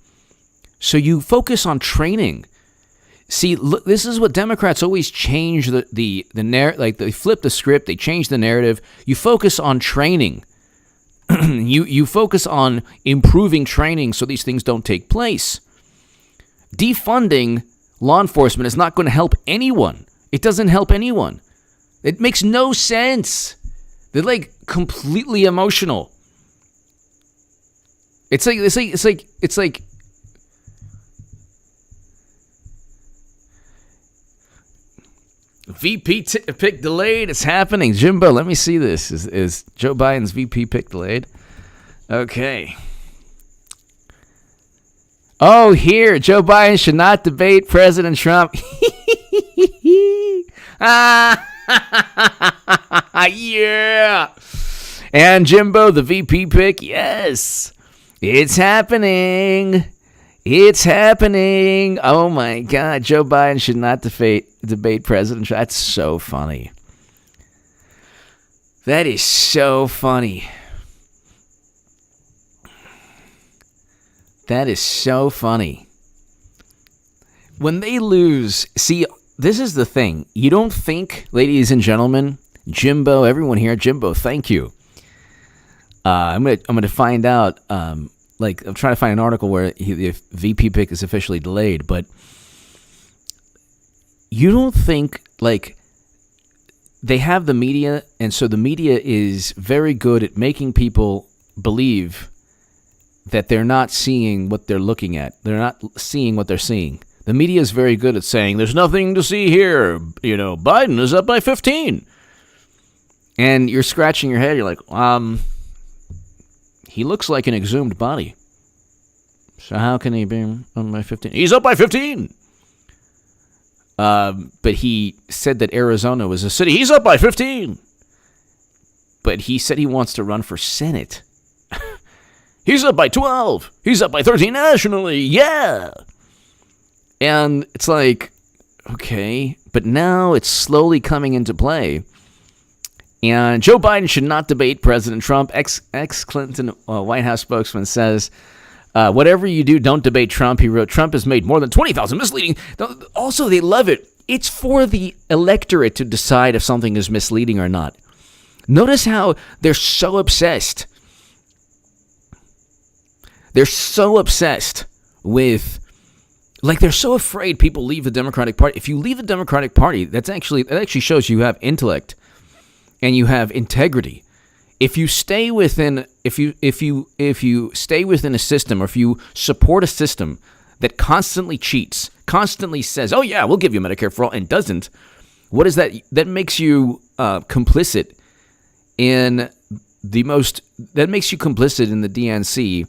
So you focus on training. See, look, this is what Democrats always change the narrative. Like, they flip the script, they change the narrative. You focus on training. you focus on improving training so these things don't take place. Defunding law enforcement is not going to help anyone. It doesn't help anyone. It makes no sense. They're like completely emotional. It's like VP pick delayed. It's happening. Jimbo, let me see this. Is Joe Biden's VP pick delayed? Okay. Oh, here. Joe Biden should not debate President Trump. Yeah. And Jimbo, the VP pick. Yes. It's happening. It's happening. Oh, my God. Joe Biden should not debate President Trump. That's so funny. That is so funny. That is so funny. When they lose, see, this is the thing. You don't think, ladies and gentlemen, Jimbo, everyone here, Jimbo, thank you. I'm gonna find out. I'm trying to find an article where the VP pick is officially delayed, but you don't think, like, they have the media, and so the media is very good at making people believe that they're not seeing what they're looking at. They're not seeing what they're seeing. The media is very good at saying, there's nothing to see here. You know, Biden is up by 15. And you're scratching your head. You're like, he looks like an exhumed body. So how can he be up by 15? He's up by 15. But he said that Arizona was a city. He's up by 15. But he said he wants to run for Senate. He's up by 12. He's up by 13 nationally. Yeah. And it's like, okay. But now it's slowly coming into play. And Joe Biden should not debate President Trump. Ex-Clinton White House spokesman says, whatever you do, don't debate Trump. He wrote, Trump has made more than 20,000 misleading. Also, they love it. It's for the electorate to decide if something is misleading or not. Notice how they're so obsessed. They're so obsessed with, like, they're so afraid people leave the Democratic Party. If you leave the Democratic Party, that actually shows you have intellect and you have integrity. If you stay within, if you stay within a system, or if you support a system that constantly cheats, constantly says, "Oh yeah, we'll give you Medicare for all," and doesn't, what is that? That makes you complicit in the most. That makes you complicit in the DNC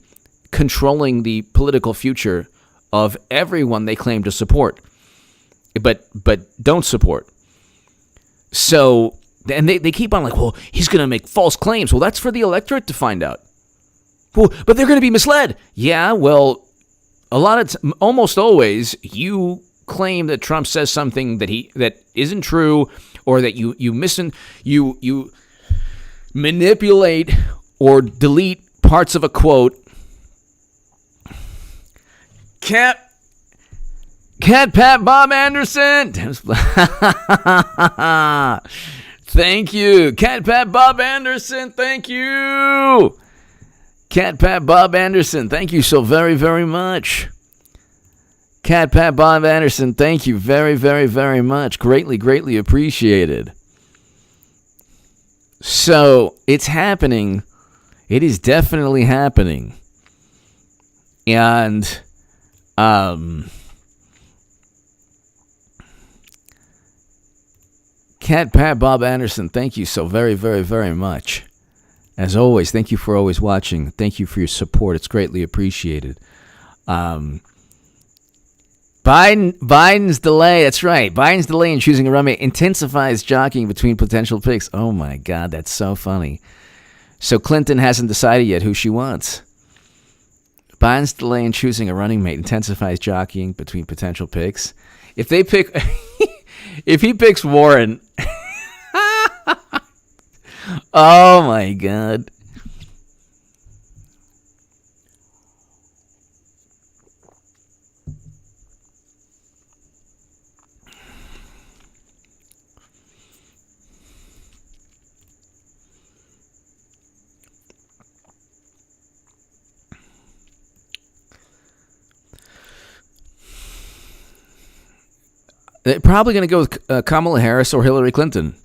controlling the political future of everyone they claim to support, but don't support. So, and they keep on like, well, he's going to make false claims. Well, that's for the electorate to find out. Well, but they're going to be misled. Yeah, well, almost always, you claim that Trump says something that isn't true, or that you manipulate or delete parts of a quote. Cat Pat Bob Anderson. Thank you. Cat Pat Bob Anderson. Thank you. Cat Pat Bob Anderson. Thank you so very, very much. Cat Pat Bob Anderson. Thank you very, very, very much. Greatly, greatly appreciated. So it's happening. It is definitely happening. And Cat Pat Bob Anderson, thank you so very, very, very much. As always, thank you for always watching. Thank you for your support. It's greatly appreciated. Biden's delay, that's right. Biden's delay in choosing a runmate intensifies jockeying between potential picks. Oh my God, that's so funny. So Clinton hasn't decided yet who she wants. Biden's delay in choosing a running mate intensifies jockeying between potential picks. If they pick, if he picks Warren, oh my God. They're probably going to go with Kamala Harris or Hillary Clinton.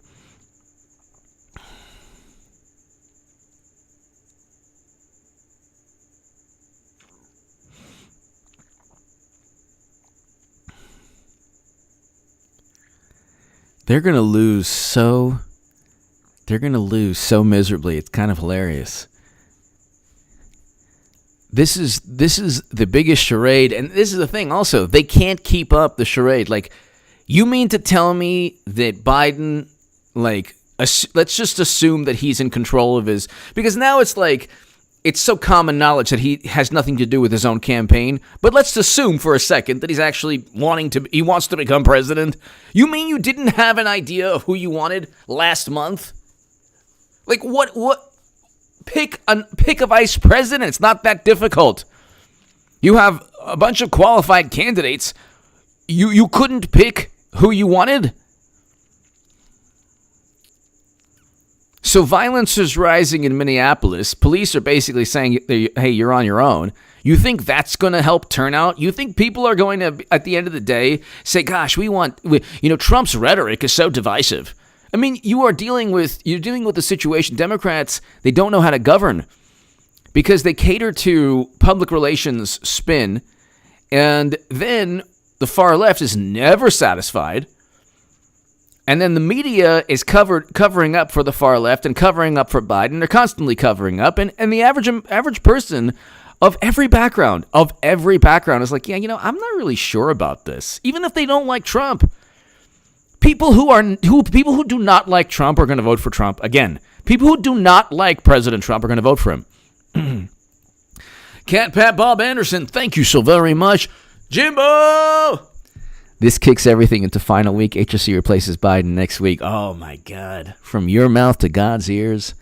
They're going to lose so miserably. It's kind of hilarious. This is the biggest charade, and this is the thing also. They can't keep up the charade. Like, you mean to tell me that Biden, like, let's just assume that he's in control of his, because now it's like, it's so common knowledge that he has nothing to do with his own campaign, but let's assume for a second that he's actually he wants to become president. You mean you didn't have an idea of who you wanted last month? Like, what, pick a vice president. It's not that difficult. You have a bunch of qualified candidates. You couldn't pick who you wanted? So violence is rising in Minneapolis. Police are basically saying, hey, you're on your own. You think that's going to help turnout? You think people are going to, at the end of the day, say, gosh, Trump's rhetoric is so divisive. I mean, you're dealing with the situation. Democrats, they don't know how to govern because they cater to public relations spin, and then the far left is never satisfied. And then the media is covering up for the far left and covering up for Biden. They're constantly covering up. And the average person of every background is like, yeah, I'm not really sure about this. Even if they don't like Trump. People who do not like Trump are going to vote for Trump again. People who do not like President Trump are going to vote for him. Cat Pat Bob Anderson, thank you so very much. Jimbo! This kicks everything into final week. HSC replaces Biden next week. Oh, my God. From your mouth to God's ears,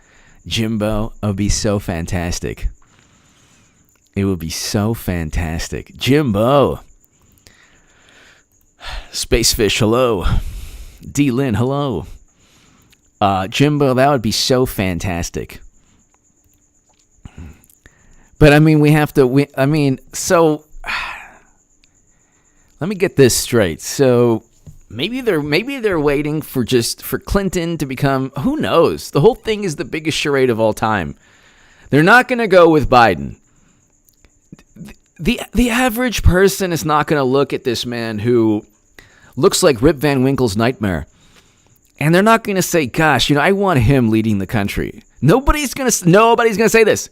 Jimbo, it would be so fantastic. It would be so fantastic. Jimbo. Spacefish, hello. D. Lynn, hello. Jimbo, that would be so fantastic. But, I mean, let me get this straight. So maybe they're waiting for Clinton to become, who knows? The whole thing is the biggest charade of all time. They're not going to go with Biden. The average person is not going to look at this man who looks like Rip Van Winkle's nightmare. And they're not going to say, gosh, I want him leading the country. Nobody's going to say this.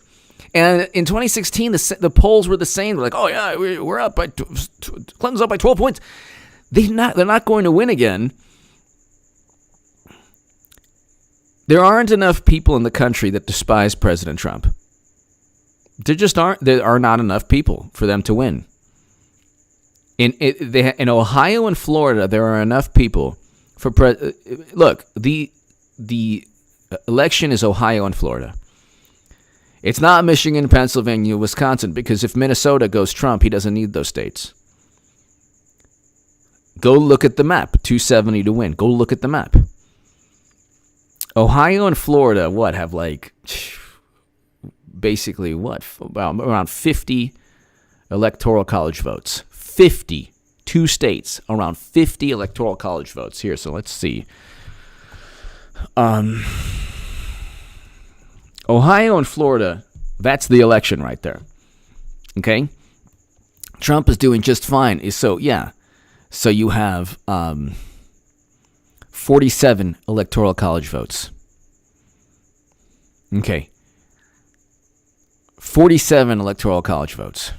And in 2016, the polls were the same. They're like, oh, yeah, we're up by Clinton's up by 12 points. They're not going to win again. There aren't enough people in the country that despise President Trump. There are not enough people for them to win. In Ohio and Florida, there are enough people for look, the election is Ohio and Florida. It's not Michigan, Pennsylvania, Wisconsin, because if Minnesota goes Trump, he doesn't need those states. Go look at the map. 270 to win. Go look at the map. Ohio and Florida, have basically around 50 electoral college votes. 50. Two states, around 50 electoral college votes here. So let's see. Ohio and Florida, that's the election right there. Okay? Trump is doing just fine. So you have 47 electoral college votes. Okay. 47 electoral college votes.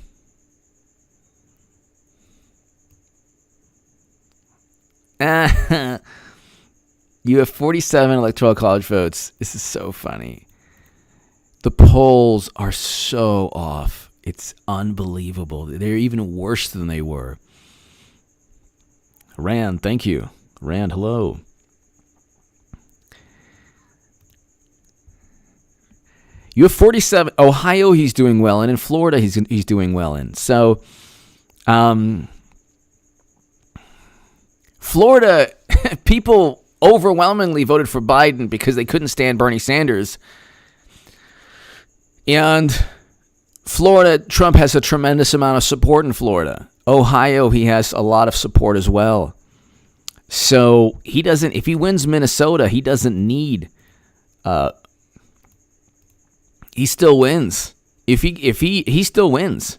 You have 47 electoral college votes. This is so funny. The polls are so off. It's unbelievable. They're even worse than they were. Rand, thank you. Rand, hello. You have 47. Ohio, he's doing well in. In Florida, he's doing well in. So, Florida, people overwhelmingly voted for Biden because they couldn't stand Bernie Sanders. And Florida, Trump has a tremendous amount of support in Florida. Ohio, he has a lot of support as well. So he doesn't, if he wins Minnesota, he doesn't need, he still wins. If he still wins.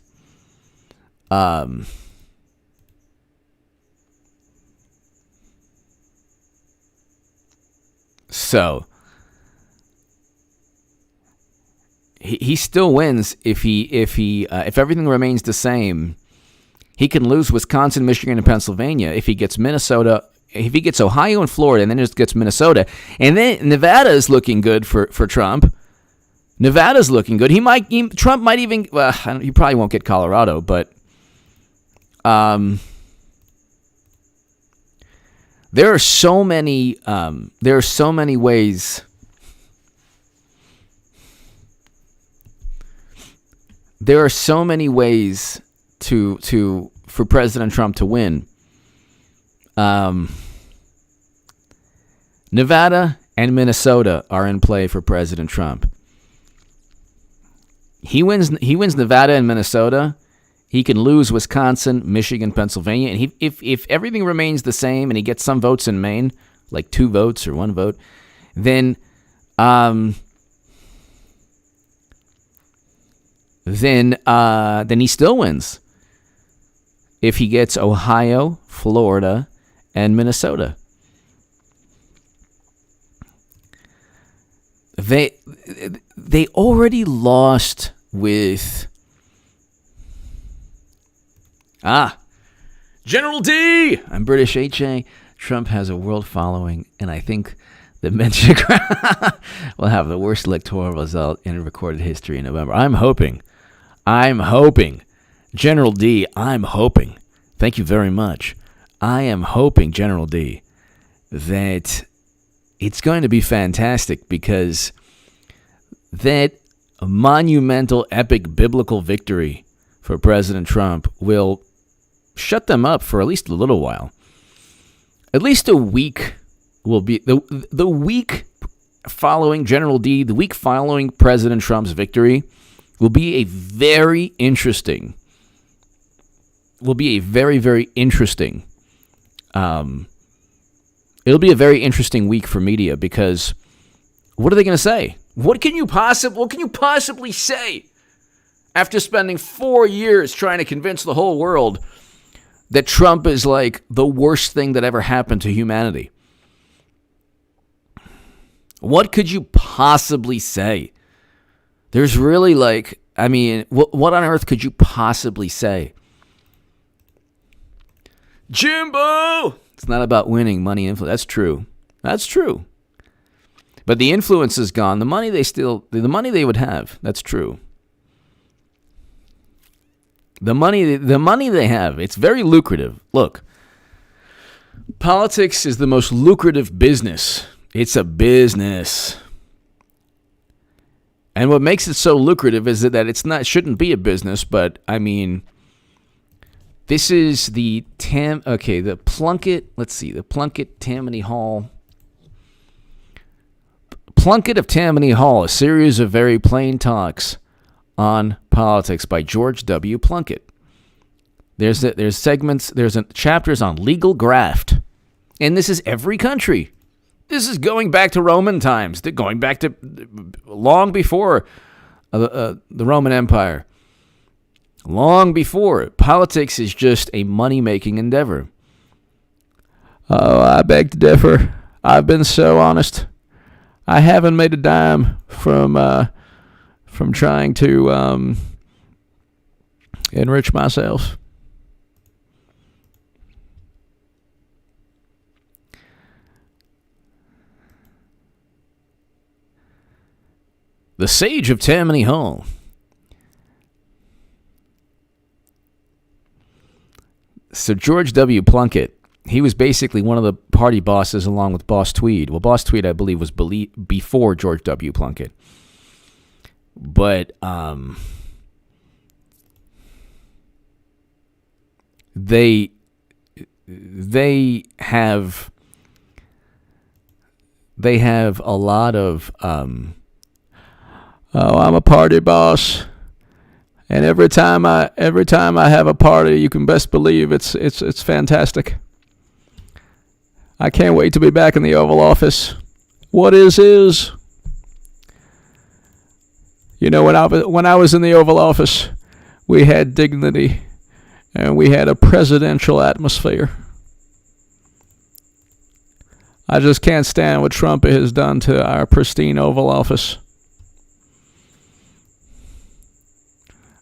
So he still wins if everything remains the same. He can lose Wisconsin, Michigan, and Pennsylvania if he gets Minnesota. If he gets Ohio and Florida, and then just gets Minnesota, and then Nevada is looking good for Trump. Nevada's looking good. Trump might even. Well, he probably won't get Colorado, but there are so many. There are so many ways. There are so many ways for President Trump to win. Nevada and Minnesota are in play for President Trump. He wins Nevada and Minnesota. He can lose Wisconsin, Michigan, Pennsylvania, and if everything remains the same and he gets some votes in Maine, like 2 votes or 1 vote, then he still wins. If he gets Ohio, Florida, and Minnesota. They already lost with General D. I'm British HA. Trump has a world following, and I think the Mention will have the worst electoral result in recorded history in November. I'm hoping. General D, I'm hoping. Thank you very much. I am hoping, General D, that it's going to be fantastic because that monumental, epic, biblical victory for President Trump will shut them up for at least a little while. At least a week will be the week following General D, the week following President Trump's victory will be a very interesting. Will be a very, very interesting. It'll be a very interesting week for media because what are they going to say? What can you possibly say after spending 4 years trying to convince the whole world that Trump is like the worst thing that ever happened to humanity? What could you possibly say? There's really what on earth could you possibly say? Jimbo! It's not about winning, money, influence. That's true. But the influence is gone. The money they would have. That's true. The money they have, it's very lucrative. Look, politics is the most lucrative business. It's a business. And what makes it so lucrative is that it shouldn't be a business, but I mean, this is the Plunkett, the Plunkett Tammany Hall. Plunkett of Tammany Hall, a series of very plain talks on politics by George W. Plunkett. There's segments, chapters on legal graft. And this is every country. This is going back to Roman times, going back to long before the Roman Empire. Long before. Politics is just a money-making endeavor. Oh, I beg to differ. I've been so honest. I haven't made a dime from trying to enrich myself. The Sage of Tammany Hall. So George W. Plunkett, he was basically one of the party bosses along with Boss Tweed. Well, Boss Tweed, I believe, was before George W. Plunkett. But they have a lot of I'm a party boss, and every time I have a party, you can best believe it's fantastic. I can't wait to be back in the Oval Office. What is. You know, when I was in the Oval Office, we had dignity, and we had a presidential atmosphere. I just can't stand what Trump has done to our pristine Oval Office.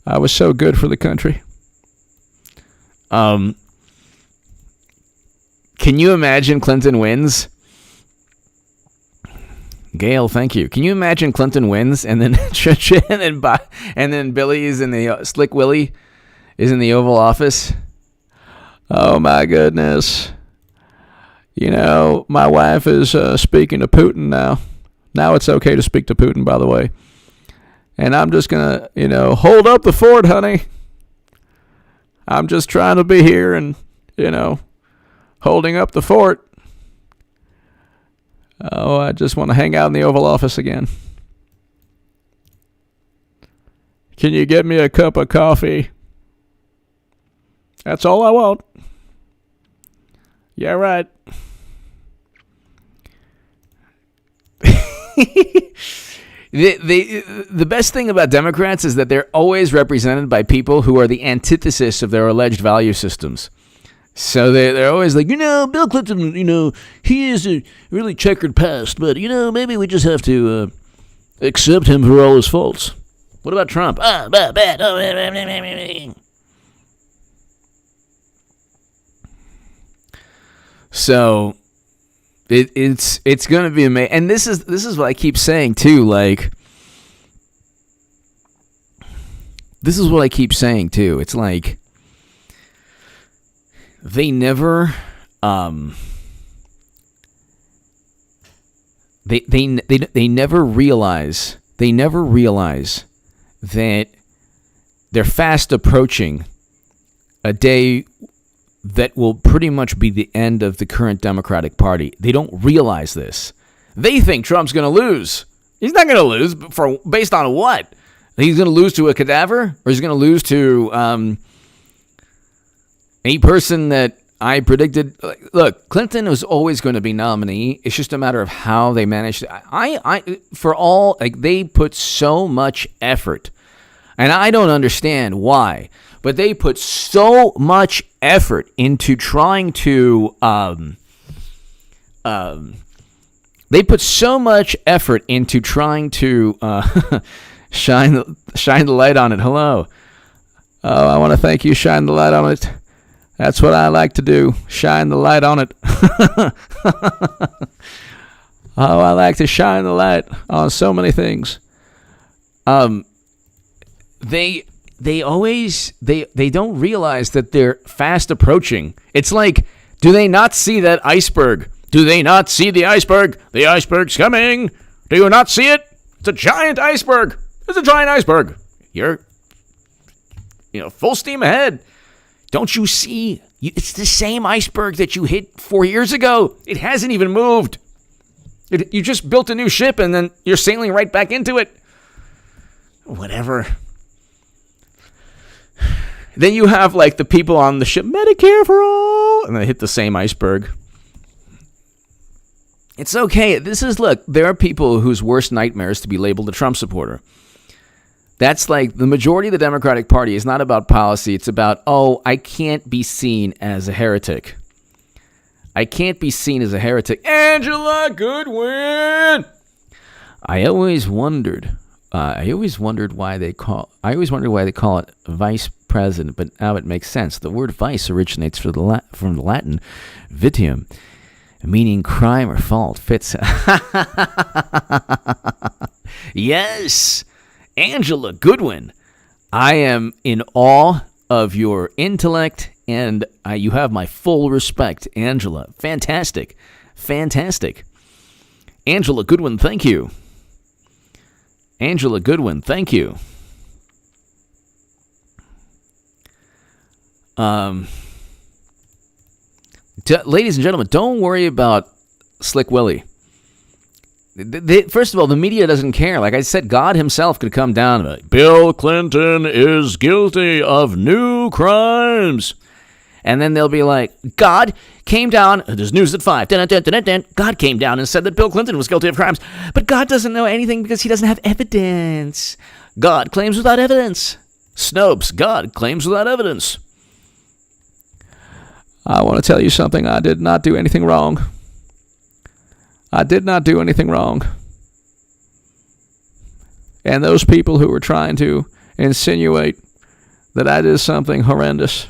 I was so good for the country. Can you imagine Clinton wins? Gail, thank you. Can you imagine Clinton wins and then and then Billy is in the Slick Willie is in the Oval Office? Oh my goodness. You know, my wife is speaking to Putin now. Now it's okay to speak to Putin, by the way. And I'm just going to, hold up the fort, honey. I'm just trying to be here and, holding up the fort. Oh, I just want to hang out in the Oval Office again. Can you get me a cup of coffee? That's all I want. Yeah, right. The best thing about Democrats is that they're always represented by people who are the antithesis of their alleged value systems. So they're always like, Bill Clinton, he is a really checkered past, but, maybe we just have to accept him for all his faults. What about Trump? Bad. So it's going to be amazing. And this is what I keep saying too, It's like they never they never realize that they're fast approaching a day that will pretty much be the end of the current Democratic Party. They don't realize this. They think Trump's going to lose. He's not going to lose based on what? He's going to lose to a cadaver? Or he's going to lose to a person that I predicted? Look, Clinton was always going to be nominee. It's just a matter of how they managed it. They put so much effort. And I don't understand why. But they put so much effort into trying to shine the light on it. Hello. Oh, I want to thank you. Shine the light on it. That's what I like to do. Shine the light on it. Oh, I like to shine the light on so many things. They don't realize that they're fast approaching. It's like, do they not see that iceberg? Do they not see the iceberg? The iceberg's coming. Do you not see it? It's a giant iceberg. It's a giant iceberg. You're, full steam ahead. Don't you see? It's the same iceberg that you hit 4 years ago. It hasn't even moved. You just built a new ship and then you're sailing right back into it. Whatever. Then you have the people on the ship, Medicare for all, and they hit the same iceberg. It's okay. There are people whose worst nightmare is to be labeled a Trump supporter. That's the majority of the Democratic Party is not about policy. It's about, I can't be seen as a heretic. I can't be seen as a heretic. Angela Goodwin! I always wondered why they call it vice president, but now it makes sense. The word vice originates from the Latin vitium, meaning crime or fault. Fits. Yes, Angela Goodwin. I am in awe of your intellect, and you have my full respect, Angela. Fantastic. Angela Goodwin, thank you. Angela Goodwin, thank you. Ladies and gentlemen, don't worry about Slick Willie. First of all, the media doesn't care. Like I said, God himself could come down and be like, Bill Clinton is guilty of new crimes. And then they'll be like, God came down, there's news at 5. God came down and said that Bill Clinton was guilty of crimes. But God doesn't know anything because he doesn't have evidence. God claims without evidence. Snopes, God claims without evidence. I want to tell you something. I did not do anything wrong. I did not do anything wrong. And those people who were trying to insinuate that I did something horrendous,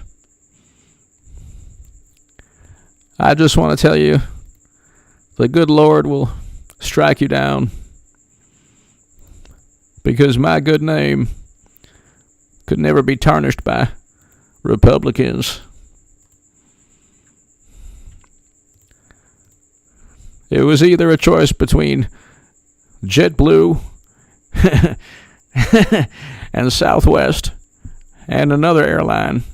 I just want to tell you, the good Lord will strike you down, because my good name could never be tarnished by Republicans. It was either a choice between JetBlue and Southwest and another airline.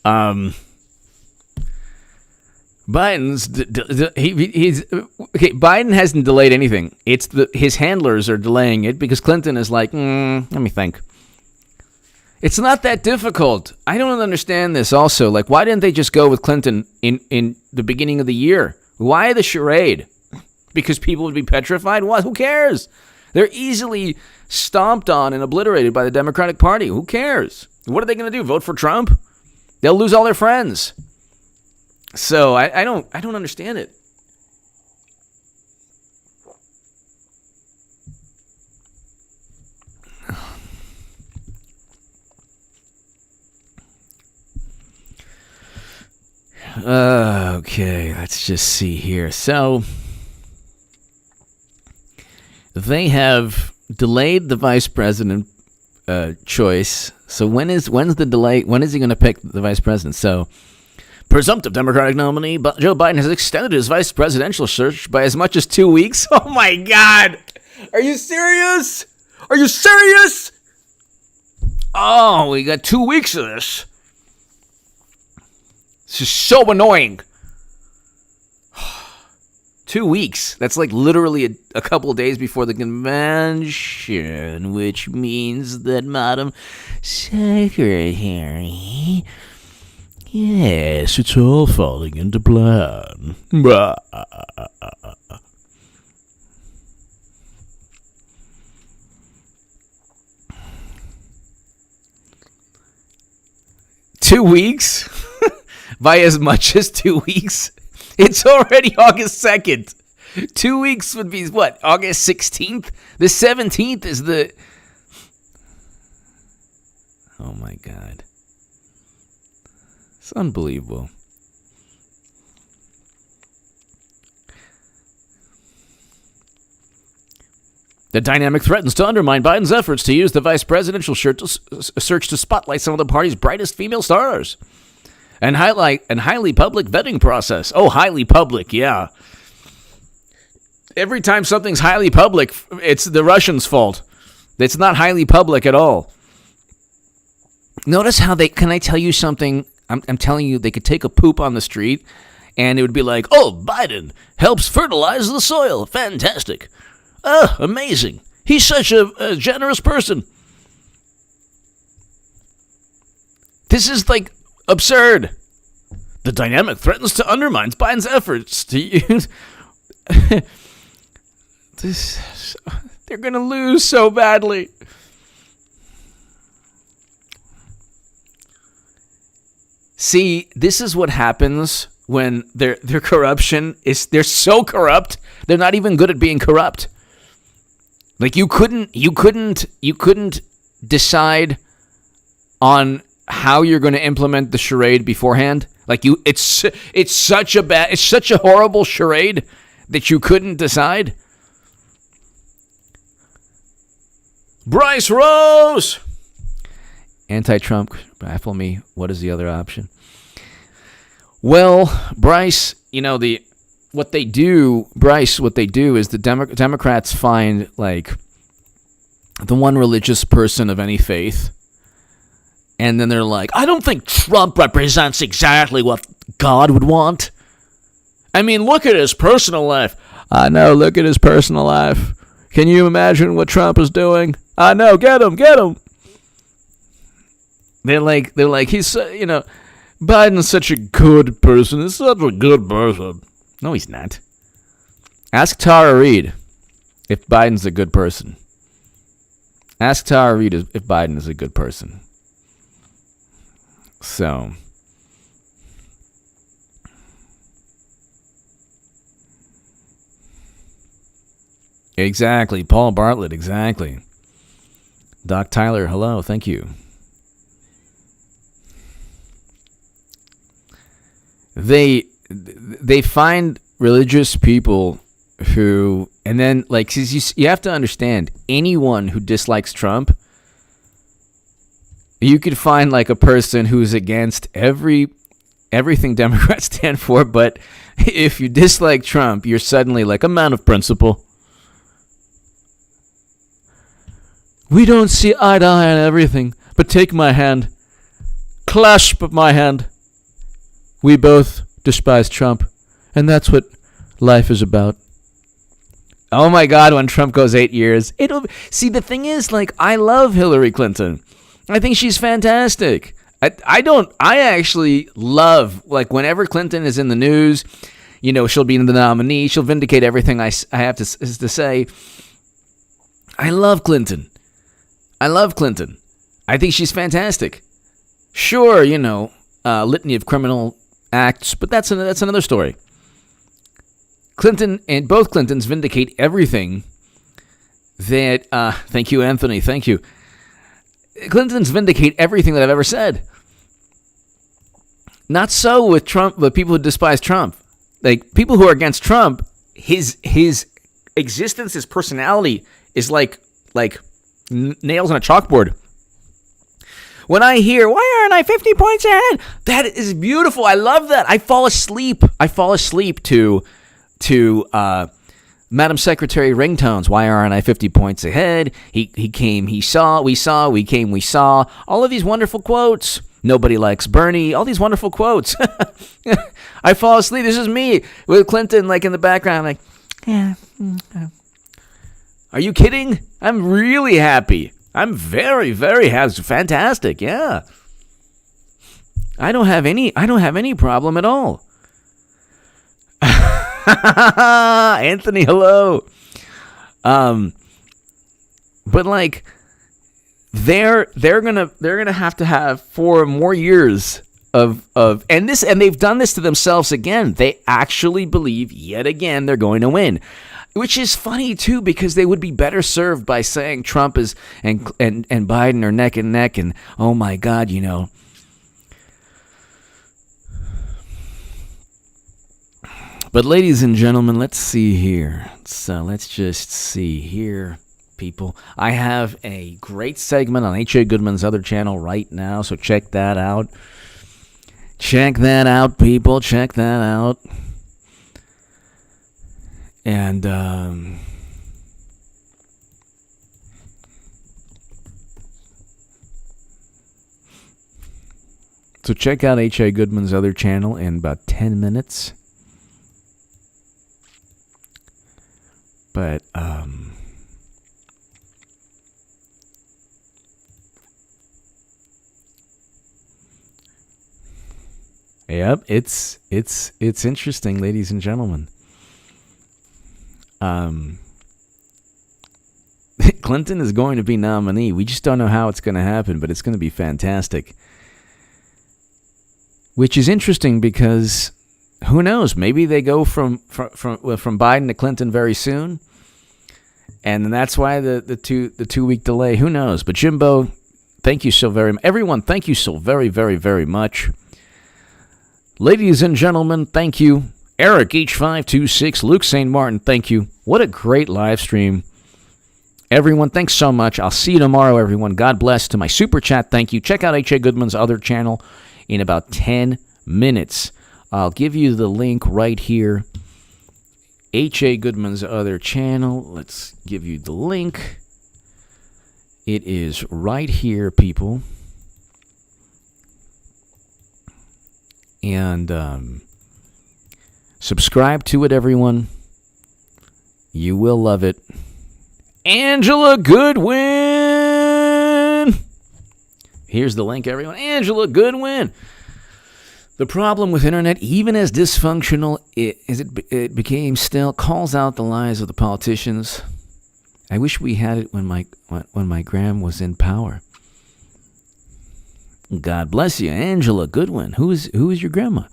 Biden hasn't delayed anything. It's his handlers are delaying it because Clinton is like, let me think. It's not that difficult. I don't understand this also. Like, why didn't they just go with Clinton in the beginning of the year? Why the charade? Because people would be petrified? What? Who cares? They're easily stomped on and obliterated by the Democratic Party. Who cares? What are they going to do? Vote for Trump? They'll lose all their friends. So I don't understand it. Okay, let's just see here. So they have delayed the vice president choice. So when's the delay? When is he going to pick the vice president? So presumptive Democratic nominee Joe Biden has extended his vice presidential search by as much as 2 weeks. Oh my God! Are you serious? Are you serious? Oh, we got 2 weeks of this. This is so annoying. 2 weeks. That's like literally a couple of days before the convention, which means that Madam Secretary, yes, it's all falling into plan. 2 weeks? By as much as 2 weeks? It's already August 2nd. 2 weeks would be what? August 16th? The 17th is the... Oh my God. It's unbelievable. The dynamic threatens to undermine Biden's efforts to use the vice presidential search to spotlight some of the party's brightest female stars. And highlight an highly public vetting process. Oh, highly public, yeah. Every time something's highly public, it's the Russians' fault. It's not highly public at all. Notice how can I tell you something? I'm telling you, they could take a poop on the street, and it would be like, oh, Biden helps fertilize the soil. Fantastic. Oh, amazing. He's such a generous person. This is like... absurd. The dynamic threatens to undermine Biden's efforts to use... They're going to lose so badly. See, this is what happens when their corruption is, they're so corrupt, they're not even good at being corrupt. Like you couldn't decide on how you're going to implement the charade beforehand. Like it's such a horrible charade that you couldn't decide. Bryce Rose, anti-Trump, baffle me. What is the other option? Well, Bryce, what they do is the Democrats find like the one religious person of any faith, and then they're like, I don't think Trump represents exactly what God would want. I mean, look at his personal life. I know, look at his personal life. Can you imagine what Trump is doing? I know, get him. They're like, he's, Biden's such a good person. He's such a good person. No, he's not. Ask Tara Reid if Biden's a good person. Ask Tara Reid if Biden is a good person. So, exactly. Paul Bartlett, exactly. Doc Tyler, hello, thank you. They find religious people who, and then like you have to understand, anyone who dislikes Trump, you could find like a person who's against everything Democrats stand for, but if you dislike Trump, you're suddenly like a man of principle. We don't see eye to eye on everything, but take my hand, clasp my hand. We both despise Trump, and that's what life is about. Oh my God, when Trump goes 8 years, see, the thing is, like, I love Hillary Clinton. I think she's fantastic. I actually love, like, whenever Clinton is in the news, she'll be the nominee, she'll vindicate everything I have to say. I love Clinton. I think she's fantastic. Sure, litany of criminal acts, but that's another story. Clinton and both Clintons vindicate everything that. Thank you, Anthony. Thank you. Clintons vindicate everything that I've ever said. Not so with Trump, but people who despise Trump, like people who are against Trump, his existence, his personality is like nails on a chalkboard. When I hear, why aren't I 50 points ahead? That is beautiful. I love that. I fall asleep to Madam Secretary ringtones. Why aren't I 50 points ahead? He came, he saw, we came, we saw. All of these wonderful quotes. Nobody likes Bernie. All these wonderful quotes. I fall asleep. This is me with Clinton like in the background. Like, yeah. Are you kidding? I'm really happy. I'm very, very happy. Fantastic. Yeah. I don't have any problem at all. Anthony, hello. But like they're gonna have to have 4 more years of and they've done this to themselves again. They actually believe yet again they're going to win. Which is funny too, because they would be better served by saying Trump is and Biden are neck and neck, and oh my God, But ladies and gentlemen, let's see here. So let's just see here, people. I have a great segment on H.A. Goodman's other channel right now, so check that out. Check that out, people. Check that out. And so check out H.A. Goodman's other channel in about 10 minutes. But yep, it's interesting, ladies and gentlemen. Clinton is going to be nominee. We just don't know how it's going to happen, but it's going to be fantastic. which is interesting because who knows? Maybe they go from Biden to Clinton very soon, and that's why the 2 week delay. Who knows? But Jimbo, thank you so very much. Everyone, thank you so very, very, very much. Ladies and gentlemen, thank you. Eric H526, Luke St. Martin, thank you. What a great live stream. Everyone, thanks so much. I'll see you tomorrow, everyone. God bless. To my super chat, thank you. Check out H.A. Goodman's other channel in about 10 minutes. I'll give you the link right here. H.A. Goodman's other channel. Let's give you the link. It is right here, people. And subscribe to it, everyone. You will love it. Angela Goodwin! Here's the link, everyone. Angela Goodwin! The problem with internet, even as dysfunctional as it became, still calls out the lies of the politicians. I wish we had it when my gram was in power. God bless you, Angela Goodwin. Who is your grandma?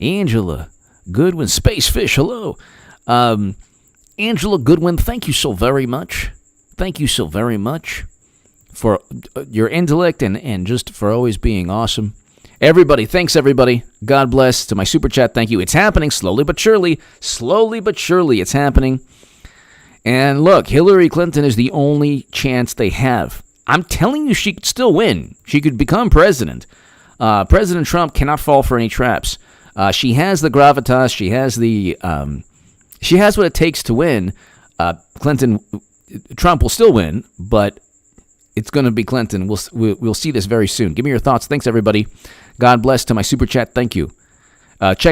Angela Goodwin, Space Fish. Hello, Angela Goodwin. Thank you so very much. Thank you so very much for your intellect and just for always being awesome. Everybody, thanks everybody. God bless. To my super chat, thank you. It's happening slowly but surely. Slowly but surely, it's happening. And look, Hillary Clinton is the only chance they have. I'm telling you, she could still win. She could become president. President Trump cannot fall for any traps. She has the gravitas. She has she has what it takes to win. Trump will still win, but it's going to be Clinton. We'll see this very soon. Give me your thoughts. Thanks, everybody. God bless. To my super chat, thank you. Check